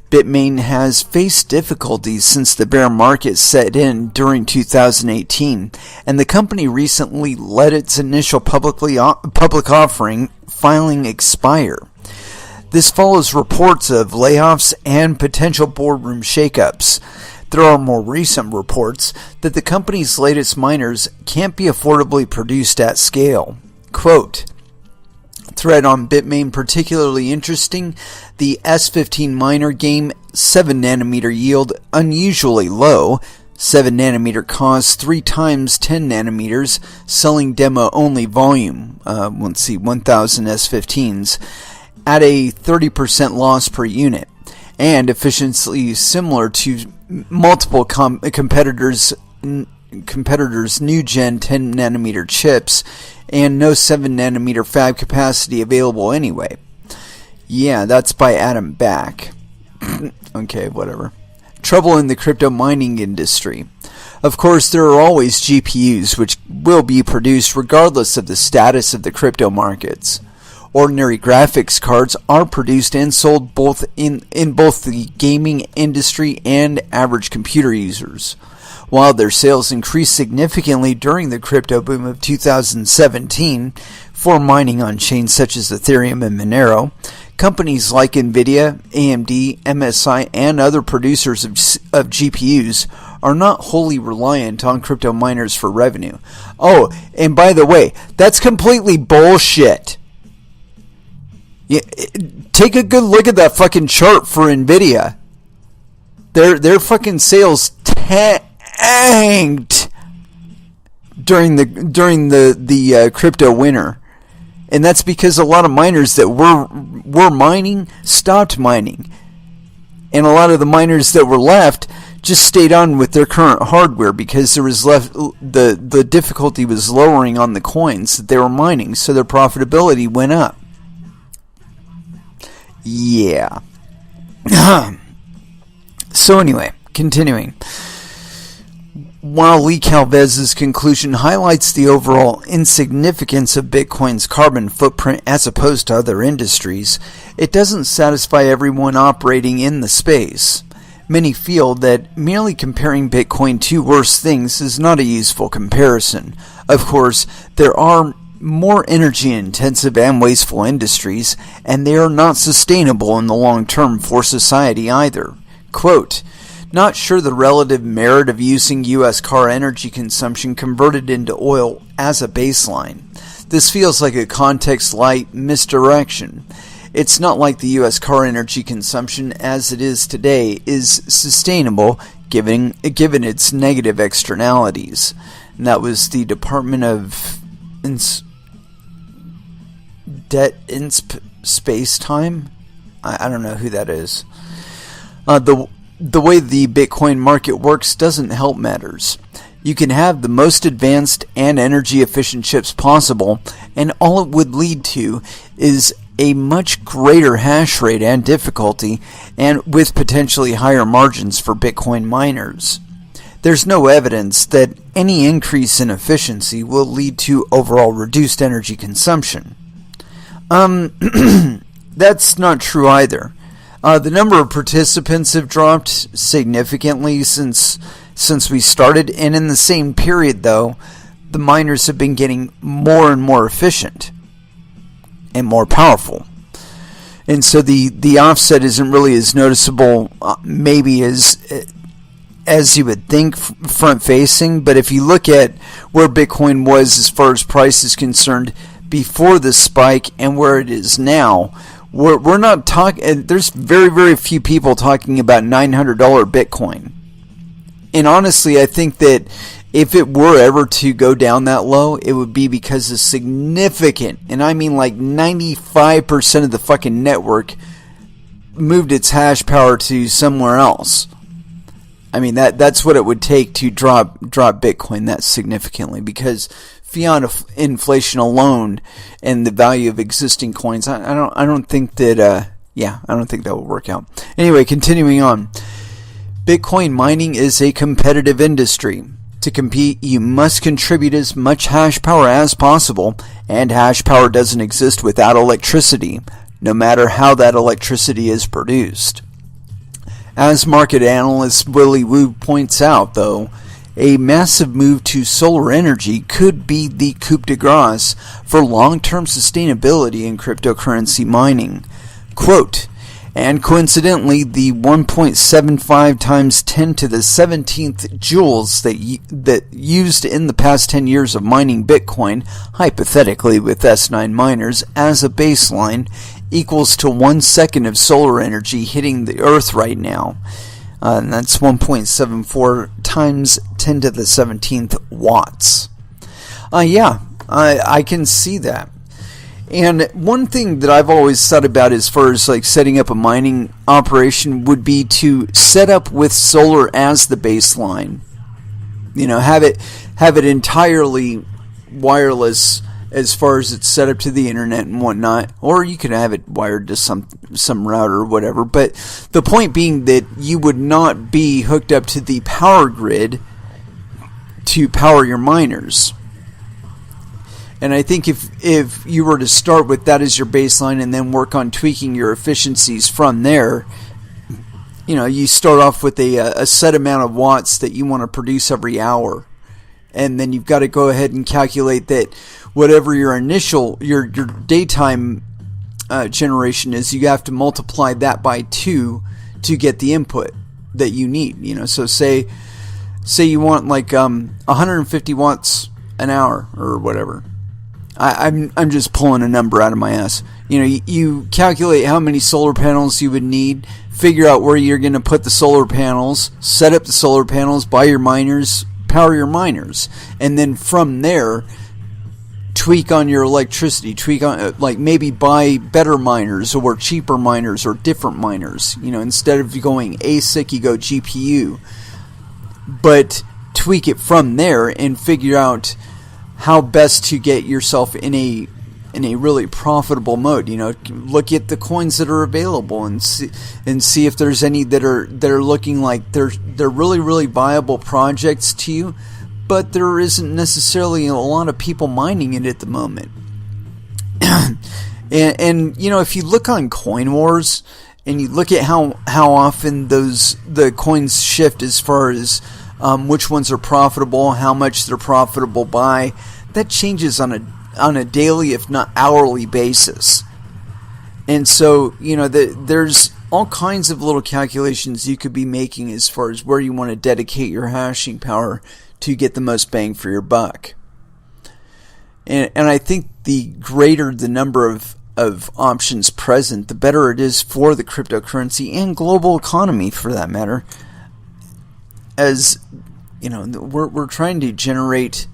Bitmain has faced difficulties since the bear market set in during 2018, and the company recently let its initial public offering filing expire. This follows reports of layoffs and potential boardroom shakeups. There are more recent reports that the company's latest miners can't be affordably produced at scale. Quote, thread on Bitmain particularly interesting, the S15 miner game 7nm yield unusually low, 7nm costs 3 times 10 nanometers, selling demo-only volume, 1000 S15s, at a 30% loss per unit, and efficiency similar to multiple competitors competitors' new gen 10 nanometer chips and no 7 nanometer fab capacity available anyway. Yeah, that's by Adam Back. Okay, whatever. Trouble in the crypto mining industry. Of course, there are always GPUs which will be produced regardless of the status of the crypto markets. Ordinary graphics cards are produced and sold both in both the gaming industry and average computer users. While their sales increased significantly during the crypto boom of 2017 for mining on chains such as Ethereum and Monero, companies like Nvidia, AMD, MSI, and other producers of GPUs are not wholly reliant on crypto miners for revenue. Oh, and by the way, that's completely bullshit. Yeah, take a good look at that fucking chart for Nvidia. Their fucking sales tanked during the crypto winter. And that's because a lot of miners that were mining stopped mining. And a lot of the miners that were left just stayed on with their current hardware because there was the difficulty was lowering on the coins that they were mining, so their profitability went up. Yeah. So anyway, continuing. While Lee Calvez's conclusion highlights the overall insignificance of Bitcoin's carbon footprint as opposed to other industries, it doesn't satisfy everyone operating in the space. Many feel that merely comparing Bitcoin to worse things is not a useful comparison. Of course, there are more energy-intensive and wasteful industries, and they are not sustainable in the long term for society either. Quote, "Not sure the relative merit of using U.S. car energy consumption converted into oil as a baseline. This feels like a context-light misdirection. It's not like the U.S. car energy consumption as it is today is sustainable given its negative externalities." And that was the Department of Space-Time? I don't know who that is. The way the Bitcoin market works doesn't help matters. You can have the most advanced and energy efficient chips possible, and all it would lead to is a much greater hash rate and difficulty, and with potentially higher margins for Bitcoin miners. There's no evidence that any increase in efficiency will lead to overall reduced energy consumption. That's not true either. The number of participants have dropped significantly since we started, and in the same period, though, the miners have been getting more and more efficient and more powerful. And so the offset isn't really as noticeable, maybe as you would think front-facing, but if you look at where Bitcoin was as far as price is concerned before the spike and where it is now, we're not talking. There's very, very few people talking about $900 Bitcoin. And honestly, I think that if it were ever to go down that low, it would be because of significant, and I mean like 95% of the fucking network moved its hash power to somewhere else. I mean, that's what it would take to drop Bitcoin that significantly, because fiat inflation alone and the value of existing coins, I don't think that I don't think that will work out. Anyway, continuing on. Bitcoin mining is a competitive industry. To compete, you must contribute as much hash power as possible, and hash power doesn't exist without electricity, no matter how that electricity is produced. As market analyst Willie Wu points out, though, a massive move to solar energy could be the coup de grace for long-term sustainability in cryptocurrency mining. Quote, "And coincidentally, the 1.75 times 10 to the 17th joules that used in the past 10 years of mining Bitcoin, hypothetically with S9 miners, as a baseline, equals to 1 second of solar energy hitting the Earth right now." And that's 1.74 times 10 to the 17th watts. I can see that. And one thing that I've always thought about as far as like setting up a mining operation would be to set up with solar as the baseline. Have it entirely wireless as far as it's set up to the internet and whatnot, or you could have it wired to some router or whatever. But the point being that you would not be hooked up to the power grid to power your miners. And I think if you were to start with that as your baseline and then work on tweaking your efficiencies from there, you start off with a set amount of watts that you want to produce every hour. And then you've got to go ahead and calculate that whatever your daytime generation is, you have to multiply that by 2 to get the input that you need. So say you want like 150 watts an hour or whatever. I'm just pulling a number out of my ass. You calculate how many solar panels you would need, figure out where you're going to put the solar panels, set up the solar panels, buy your miners, power your miners, and then from there tweak on your electricity, tweak on maybe buy better miners or cheaper miners or different miners. Instead of going ASIC, you go GPU, but tweak it from there and figure out how best to get yourself in a really profitable mode. Look at the coins that are available and see if there's any that are looking like they're really, really viable projects to you, but there isn't necessarily a lot of people mining it at the moment. and if you look on Coin Wars and you look at how often the coins shift as far as which ones are profitable, how much they're profitable by, that changes on a daily, if not hourly basis. And so, there's all kinds of little calculations you could be making as far as where you want to dedicate your hashing power to get the most bang for your buck. And I think the greater the number of options present, the better it is for the cryptocurrency and global economy, for that matter. As we're trying to generate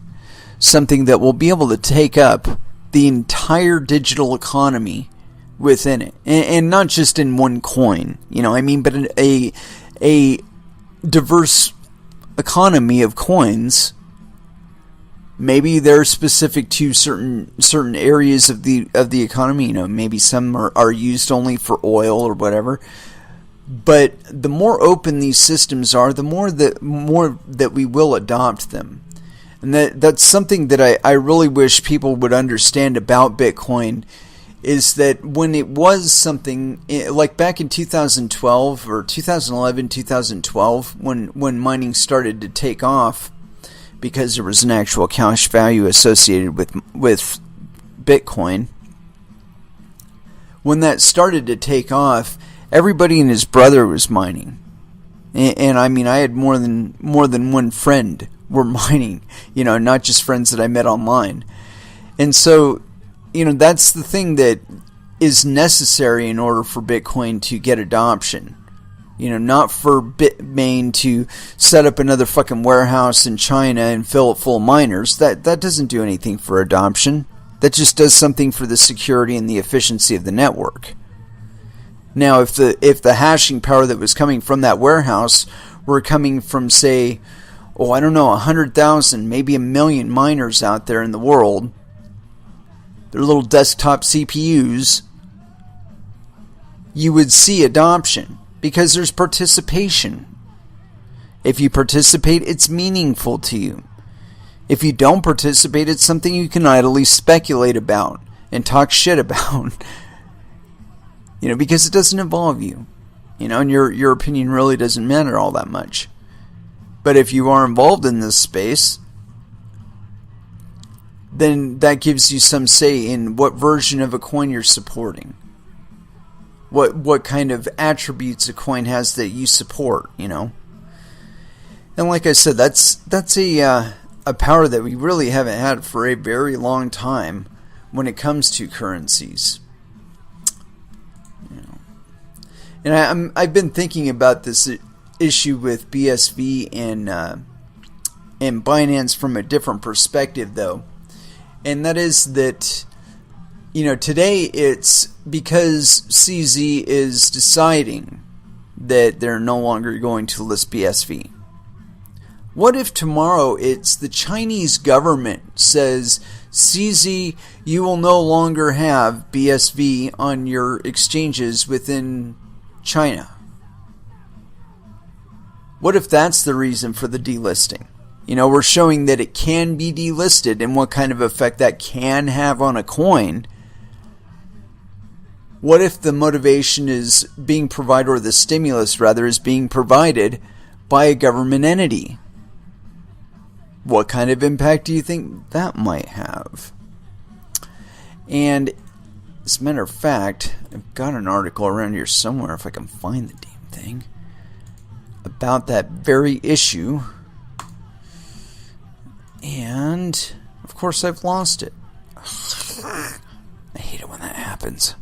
something that will be able to take up the entire digital economy within it, and not just in one coin, but a diverse economy of coins. Maybe they're specific to certain areas of the economy. Maybe some are used only for oil or whatever. But the more open these systems are, the more that we will adopt them. And that's something that I really wish people would understand about Bitcoin, is that when it was something like back in 2012 or 2011, 2012, when mining started to take off, because there was an actual cash value associated with Bitcoin, when that started to take off, everybody and his brother was mining, and I had more than one friend were mining. Not just friends that I met online. And so, that's the thing that is necessary in order for Bitcoin to get adoption. Not for Bitmain to set up another fucking warehouse in China and fill it full of miners. That doesn't do anything for adoption. That just does something for the security and the efficiency of the network. Now, if the hashing power that was coming from that warehouse were coming from, say, 100,000, maybe 1 million miners out there in the world, their little desktop CPUs, you would see adoption because there's participation. If you participate, it's meaningful to you. If you don't participate, it's something you can idly speculate about and talk shit about. Because it doesn't involve you. And your opinion really doesn't matter all that much. But if you are involved in this space, then that gives you some say in what version of a coin you're supporting. What kind of attributes a coin has that you support, And like I said, that's a power that we really haven't had for a very long time when it comes to currencies. And I've been thinking about this issue with BSV and Binance from a different perspective, though. And that is that, today it's because CZ is deciding that they're no longer going to list BSV. What if tomorrow it's the Chinese government says, CZ, you will no longer have BSV on your exchanges within China? What if that's the reason for the delisting? We're showing that it can be delisted and what kind of effect that can have on a coin. What if the motivation is being provided, or the stimulus rather, is being provided by a government entity? What kind of impact do you think that might have? And as a matter of fact, I've got an article around here somewhere, if I can find the damn thing, about that very issue. And, of course, I've lost it. I hate it when that happens.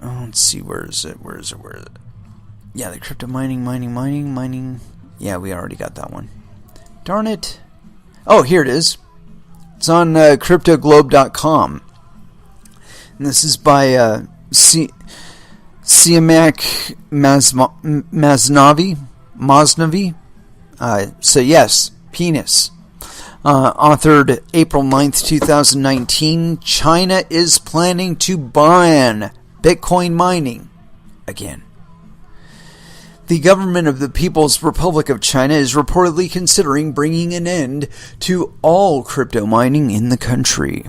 Oh, let's see, where is it? Yeah, the crypto mining. Yeah, we already got that one. Darn it. Oh, here it is. It's on cryptoglobe.com. And this is by Siamak Masnavi. So yes, penis. Authored April 9th, 2019. China is planning to ban Bitcoin mining again. The government of the People's Republic of China is reportedly considering bringing an end to all crypto mining in the country.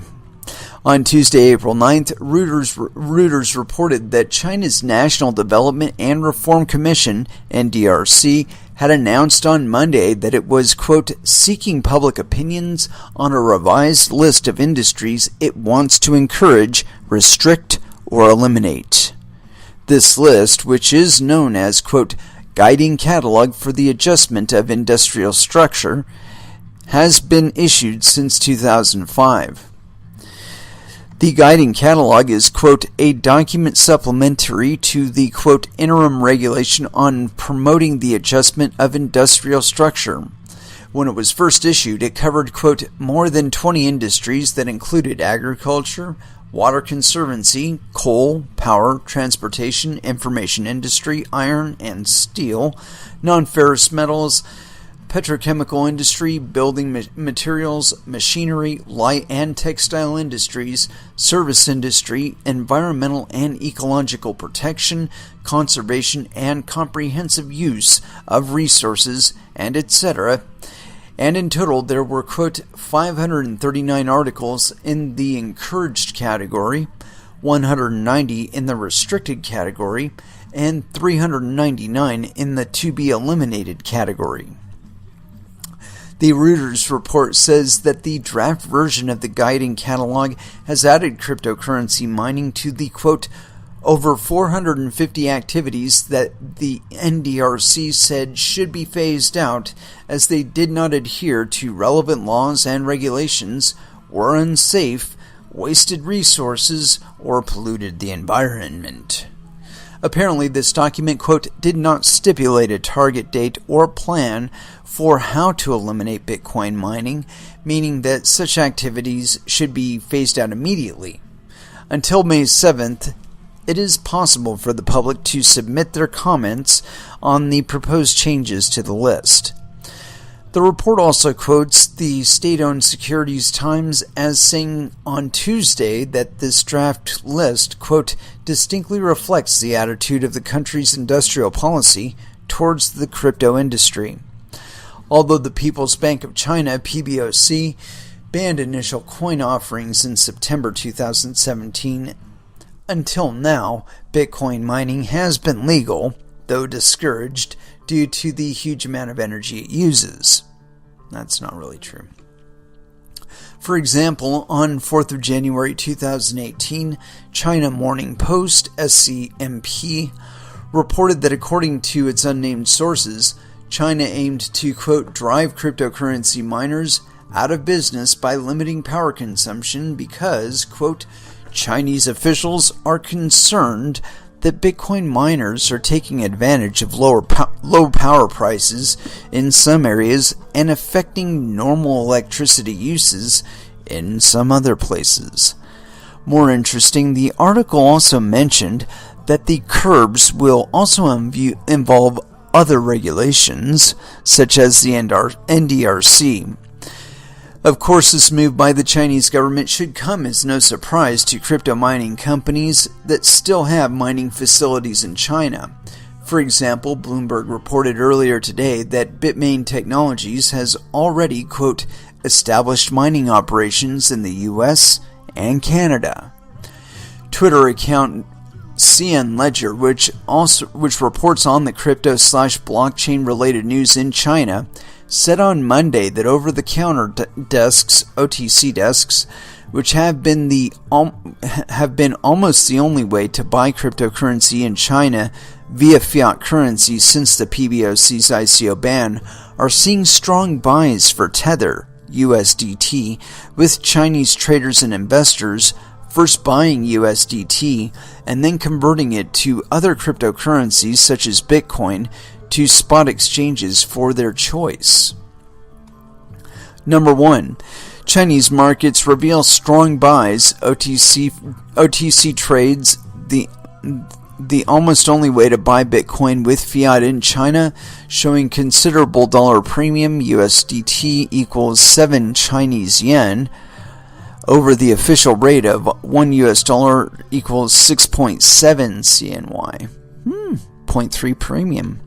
On Tuesday, April 9th, Reuters reported that China's National Development and Reform Commission, NDRC, had announced on Monday that it was, quote, seeking public opinions on a revised list of industries it wants to encourage, restrict, or eliminate. This list, which is known as, quote, Guiding Catalog for the Adjustment of Industrial Structure, has been issued since 2005. The Guiding Catalog is, quote, a document supplementary to the, quote, interim regulation on promoting the adjustment of industrial structure. When it was first issued, it covered, quote, more than 20 industries that included agriculture, water conservancy, coal, power, transportation, information industry, iron and steel, non-ferrous metals, petrochemical industry, building materials, machinery, light and textile industries, service industry, environmental and ecological protection, conservation and comprehensive use of resources, and etc. And in total, there were, quote, 539 articles in the encouraged category, 190 in the restricted category, and 399 in the to be eliminated category. The Reuters report says that the draft version of the Guiding Catalog has added cryptocurrency mining to the, quote, over 450 activities that the NDRC said should be phased out as they did not adhere to relevant laws and regulations, were unsafe, wasted resources, or polluted the environment. Apparently, this document, quote, did not stipulate a target date or plan for how to eliminate Bitcoin mining, meaning that such activities should be phased out immediately. Until May 7th, it is possible for the public to submit their comments on the proposed changes to the list. The report also quotes the state-owned Securities Times as saying on Tuesday that this draft list, quote, distinctly reflects the attitude of the country's industrial policy towards the crypto industry. Although the People's Bank of China, PBOC, banned initial coin offerings in September 2017, until now, Bitcoin mining has been legal, though discouraged, due to the huge amount of energy it uses. That's not really true. For example, on 4th of January 2018, China Morning Post, SCMP, reported that according to its unnamed sources, China aimed to, quote, drive cryptocurrency miners out of business by limiting power consumption because, quote, Chinese officials are concerned that Bitcoin miners are taking advantage of low power prices in some areas and affecting normal electricity uses in some other places. More interesting, the article also mentioned that the curbs will also involve other regulations, such as the NDRC. Of course, this move by the Chinese government should come as no surprise to crypto mining companies that still have mining facilities in China. For example, Bloomberg reported earlier today that Bitmain Technologies has already, quote, established mining operations in the US and Canada. Twitter account CN Ledger, which reports on the crypto/blockchain related news in China, said on Monday that over-the-counter desks, OTC desks, which have been almost the only way to buy cryptocurrency in China via fiat currency since the PBOC's ICO ban, are seeing strong buys for Tether, USDT, with Chinese traders and investors first buying USDT and then converting it to other cryptocurrencies such as Bitcoin to spot exchanges for their choice. Number 1. Chinese markets reveal strong buys. OTC trades, the almost only way to buy Bitcoin with fiat in China, showing considerable dollar premium. USDT equals 7 Chinese yen over the official rate of $1 equals 6.7 CNY. 0.3 premium.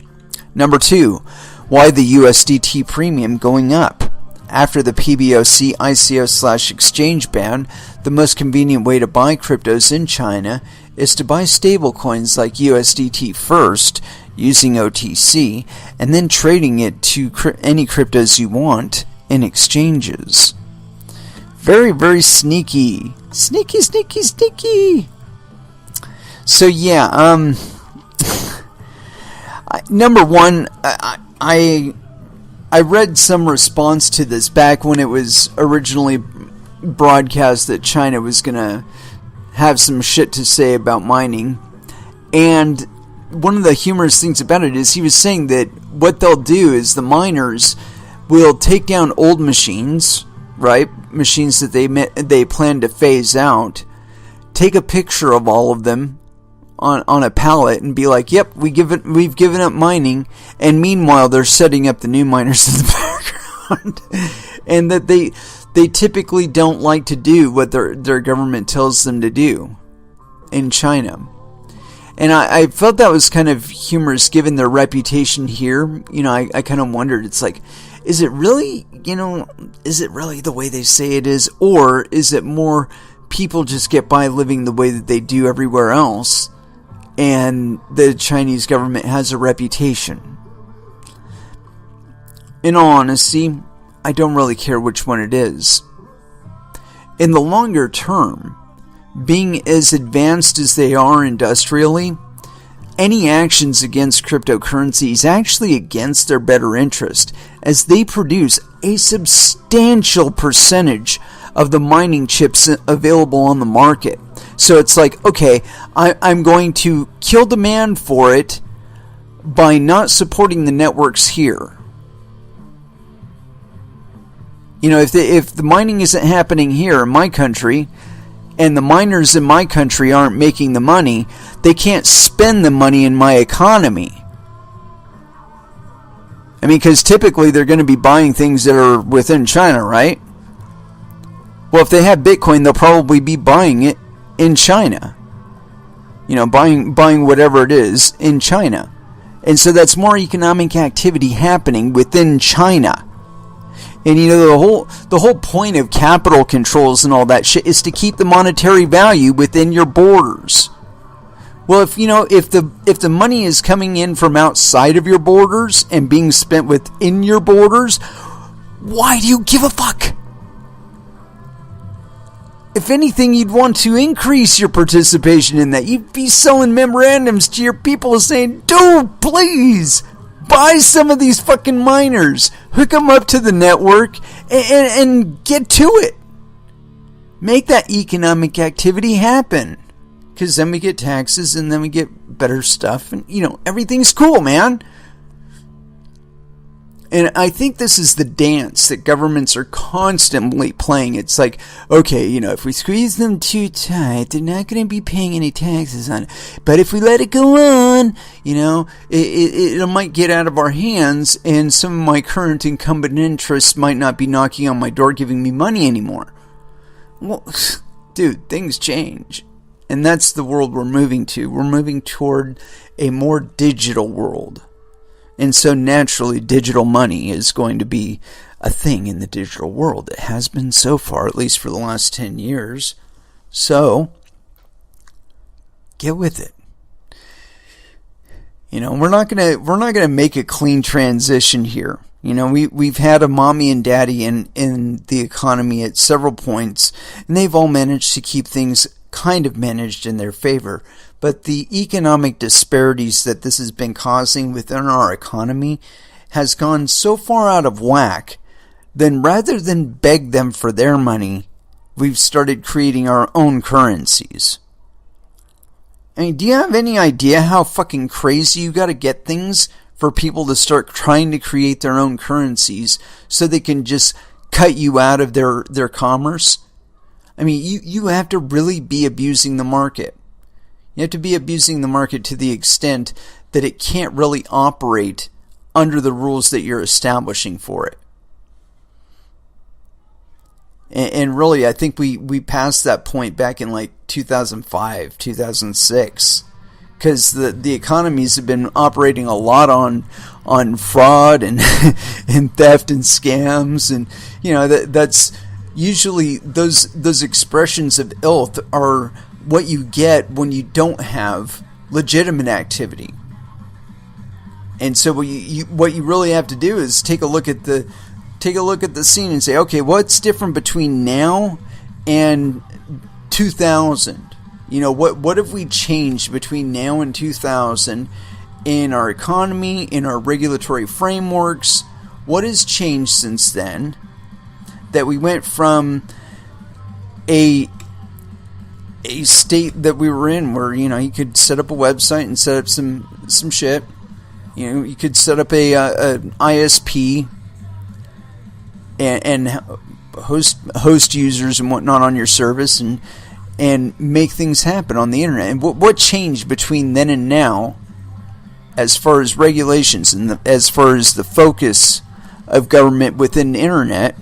Number 2, why the USDT premium going up? After the PBOC ICO/exchange ban, the most convenient way to buy cryptos in China is to buy stablecoins like USDT first, using OTC, and then trading it to any cryptos you want in exchanges. Very, very sneaky. Sneaky, sneaky, sneaky. So yeah, number 1, I read some response to this back when it was originally broadcast that China was going to have some shit to say about mining. And one of the humorous things about it is he was saying that what they'll do is the miners will take down old machines, right? Machines that they plan to phase out, take a picture of all of them on a pallet and be like, yep, we've given up mining, and meanwhile they're setting up the new miners in the background. And that they typically don't like to do what their government tells them to do in China. And I felt that was kind of humorous given their reputation here. You know, I kind of wondered, it's like, is it really the way they say it is, or is it more people just get by living the way that they do everywhere else, and the Chinese government has a reputation? In all honesty, I don't really care which one it is. In the longer term, being as advanced as they are industrially, any actions against cryptocurrency is actually against their better interest, as they produce a substantial percentage of the mining chips available on the market. So it's like, okay, I'm going to kill demand for it by not supporting the networks here. You know, if the mining isn't happening here in my country, and the miners in my country aren't making the money, they can't spend the money in my economy. I mean, because typically they're going to be buying things that are within China, right? Well, if they have Bitcoin, they'll probably be buying it in China. You know, buying whatever it is in China. And so that's more economic activity happening within China. And you know, the whole point of capital controls and all that shit is to keep the monetary value within your borders. Well, if the money is coming in from outside of your borders and being spent within your borders, why do you give a fuck? If anything, you'd want to increase your participation in that. You'd be selling memorandums to your people saying, dude, please, buy some of these fucking miners. Hook them up to the network and get to it. Make that economic activity happen. Because then we get taxes and then we get better stuff. And, you know, everything's cool, man. And I think this is the dance that governments are constantly playing. It's like, okay, if we squeeze them too tight, they're not going to be paying any taxes on it. But if we let it go on, it might get out of our hands, and some of my current incumbent interests might not be knocking on my door giving me money anymore. Well, dude, things change. And that's the world we're moving to. We're moving toward a more digital world. And so naturally, digital money is going to be a thing in the digital world. It has been so far, at least for the last 10 years. So, get with it. We're not gonna make a clean transition here. We've had a mommy and daddy in the economy at several points, and they've all managed to keep things kind of managed in their favor. But the economic disparities that this has been causing within our economy has gone so far out of whack, then rather than beg them for their money, we've started creating our own currencies. I mean, do you have any idea how fucking crazy you gotta get things for people to start trying to create their own currencies so they can just cut you out of their commerce? I mean, you have to really be abusing the market. You have to be abusing the market to the extent that it can't really operate under the rules that you're establishing for it. And really, I think we passed that point back in like 2005, 2006. Because the economies have been operating a lot on fraud and and theft and scams. And, that's usually those expressions of filth are what you get when you don't have legitimate activity. And so what you really have to do is take a look at the scene and say, okay, what's different between now and 2000? What have we changed between now and 2000 in our economy, in our regulatory frameworks? What has changed since then that we went from a state that we were in where, you could set up a website and set up some shit. You could set up a ISP and host users and whatnot on your service and make things happen on the internet. And what changed between then and now as far as regulations and as far as the focus of government within the internet,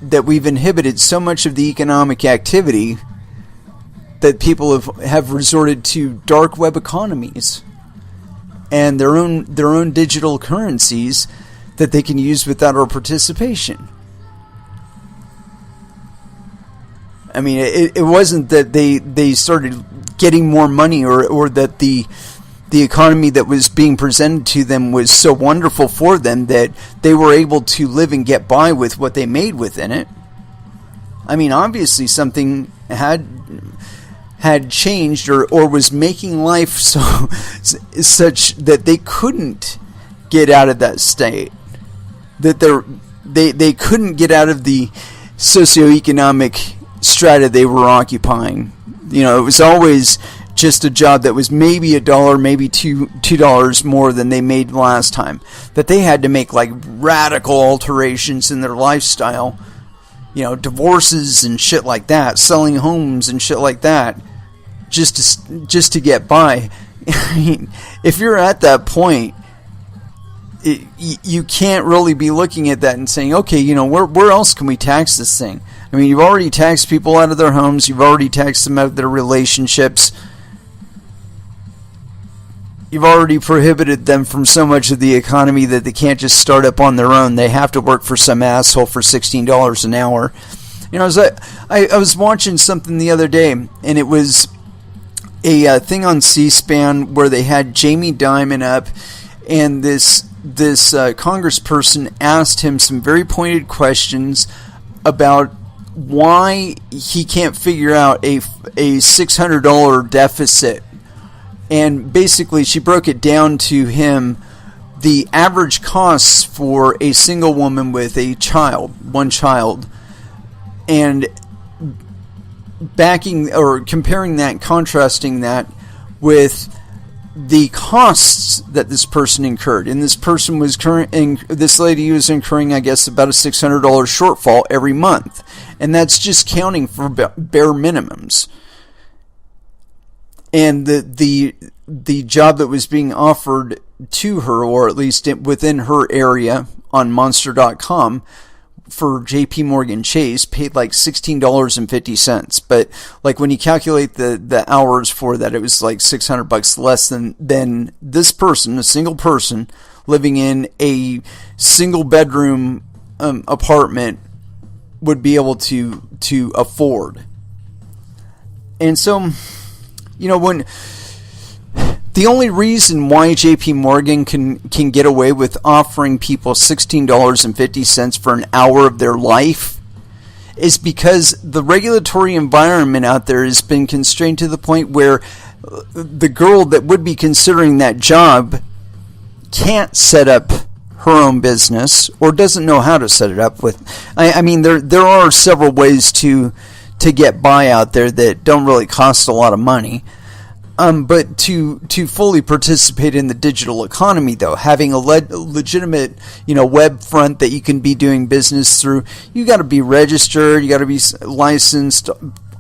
that we've inhibited so much of the economic activity that people have resorted to dark web economies and their own digital currencies that they can use without our participation. I mean, it wasn't that they started getting more money or that the economy that was being presented to them was so wonderful for them that they were able to live and get by with what they made within it. I mean, obviously something had changed or was making life such that they couldn't get out of that state. That they couldn't get out of the socioeconomic strata they were occupying. It was always just a job that was maybe $1, maybe $2 more than they made last time. That they had to make like radical alterations in their lifestyle, divorces and shit like that, selling homes and shit like that, just to get by. I mean, if you're at that point, you can't really be looking at that and saying, okay, where else can we tax this thing? I mean, you've already taxed people out of their homes. You've already taxed them out of their relationships. You've already prohibited them from so much of the economy that they can't just start up on their own. They have to work for some asshole for $16 an hour. I was watching something the other day, and it was a thing on C-SPAN where they had Jamie Dimon up, and this congressperson asked him some very pointed questions about why he can't figure out a $600 deficit. And basically she broke it down to him, the average costs for a single woman with one child, and backing or comparing that, contrasting that with the costs that this person incurred. And this person was this lady was incurring, I guess, about a $600 shortfall every month. And that's just counting for bare minimums. And the job that was being offered to her, or at least within her area on Monster.com, for JP Morgan Chase paid like $16.50. But like when you calculate the hours for that, it was like $600 less than this person, a single person living in a single bedroom apartment, would be able to afford. And so, when the only reason why JP Morgan can get away with offering people $16.50 for an hour of their life is because the regulatory environment out there has been constrained to the point where the girl that would be considering that job can't set up her own business, or doesn't know how to set it up with. I mean, there are several ways to get by out there that don't really cost a lot of money. But to fully participate in the digital economy, though, having a legitimate, web front that you can be doing business through, you got to be registered, you got to be licensed,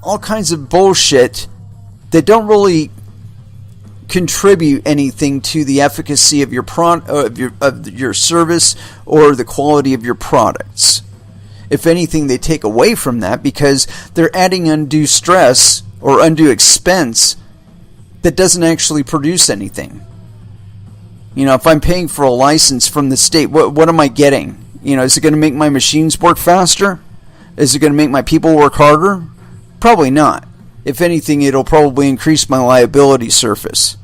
all kinds of bullshit that don't really contribute anything to the efficacy of your service or the quality of your products. If anything, they take away from that because they're adding undue stress or undue expense that doesn't actually produce anything. If I'm paying for a license from the state, what am I getting? Is it going to make my machines work faster? Is it going to make my people work harder? Probably not. If anything, it'll probably increase my liability surface.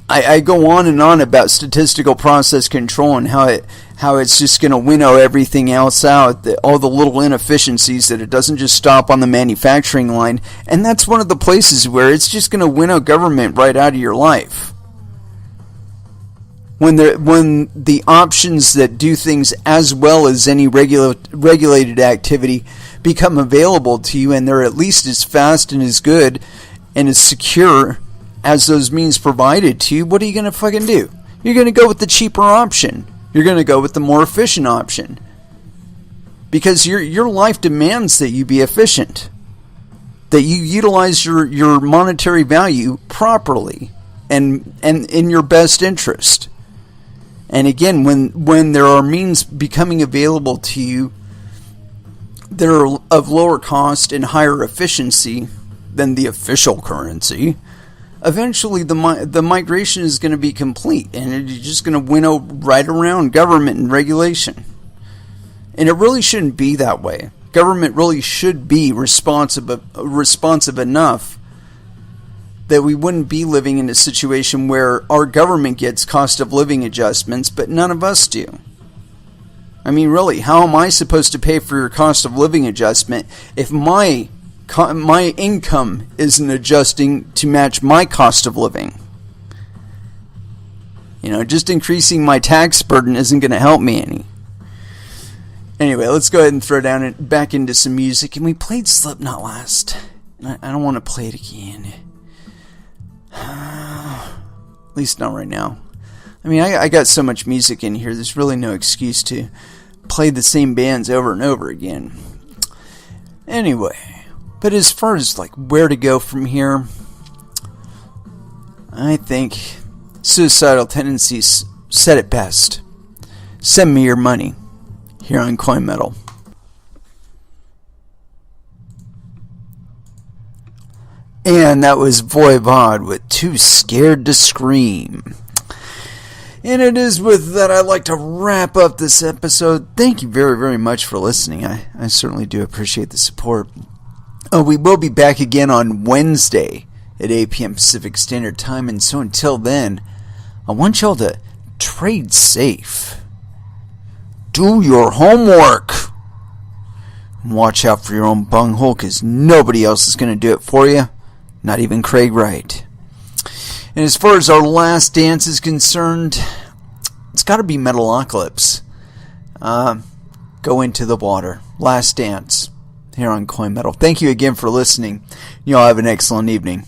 I go on and on about statistical process control and how it's just going to winnow everything else out, all the little inefficiencies, that it doesn't just stop on the manufacturing line. And that's one of the places where it's just going to winnow government right out of your life. When the options that do things as well as any regulated activity become available to you, and they're at least as fast and as good and as secure as those means provided to you, what are you going to fucking do? You're going to go with the cheaper option. You're going to go with the more efficient option. Because your life demands that you be efficient. That you utilize your monetary value properly and in your best interest. And again, when there are means becoming available to you that are of lower cost and higher efficiency than the official currency, eventually the migration is going to be complete, and you're just going to winnow right around government and regulation. And it really shouldn't be that way. Government really should be responsive enough that we wouldn't be living in a situation where our government gets cost of living adjustments, but none of us do. I mean, really, how am I supposed to pay for your cost of living adjustment if my income isn't adjusting to match my cost of living? Just increasing my tax burden isn't going to help me any. Anyway, let's go ahead and throw back into some music. And we played Slipknot last. I don't want to play it again. At least not right now. I mean, I got so much music in here, there's really no excuse to play the same bands over and over again. Anyway, but as far as where to go from here, I think Suicidal Tendencies said it best. Send me your money here on Coin Metal. And that was Voivod with Too Scared to Scream. And it is with that I'd like to wrap up this episode. Thank you very, very much for listening. I certainly do appreciate the support. We will be back again on Wednesday at 8 p.m. Pacific Standard Time. And so until then, I want y'all to trade safe. Do your homework. And watch out for your own bunghole, because nobody else is going to do it for you. Not even Craig Wright. And as far as our last dance is concerned, it's got to be Metalocalypse. Go into the water. Last dance. here on Coin Metal. Thank you again for listening. You all have an excellent evening.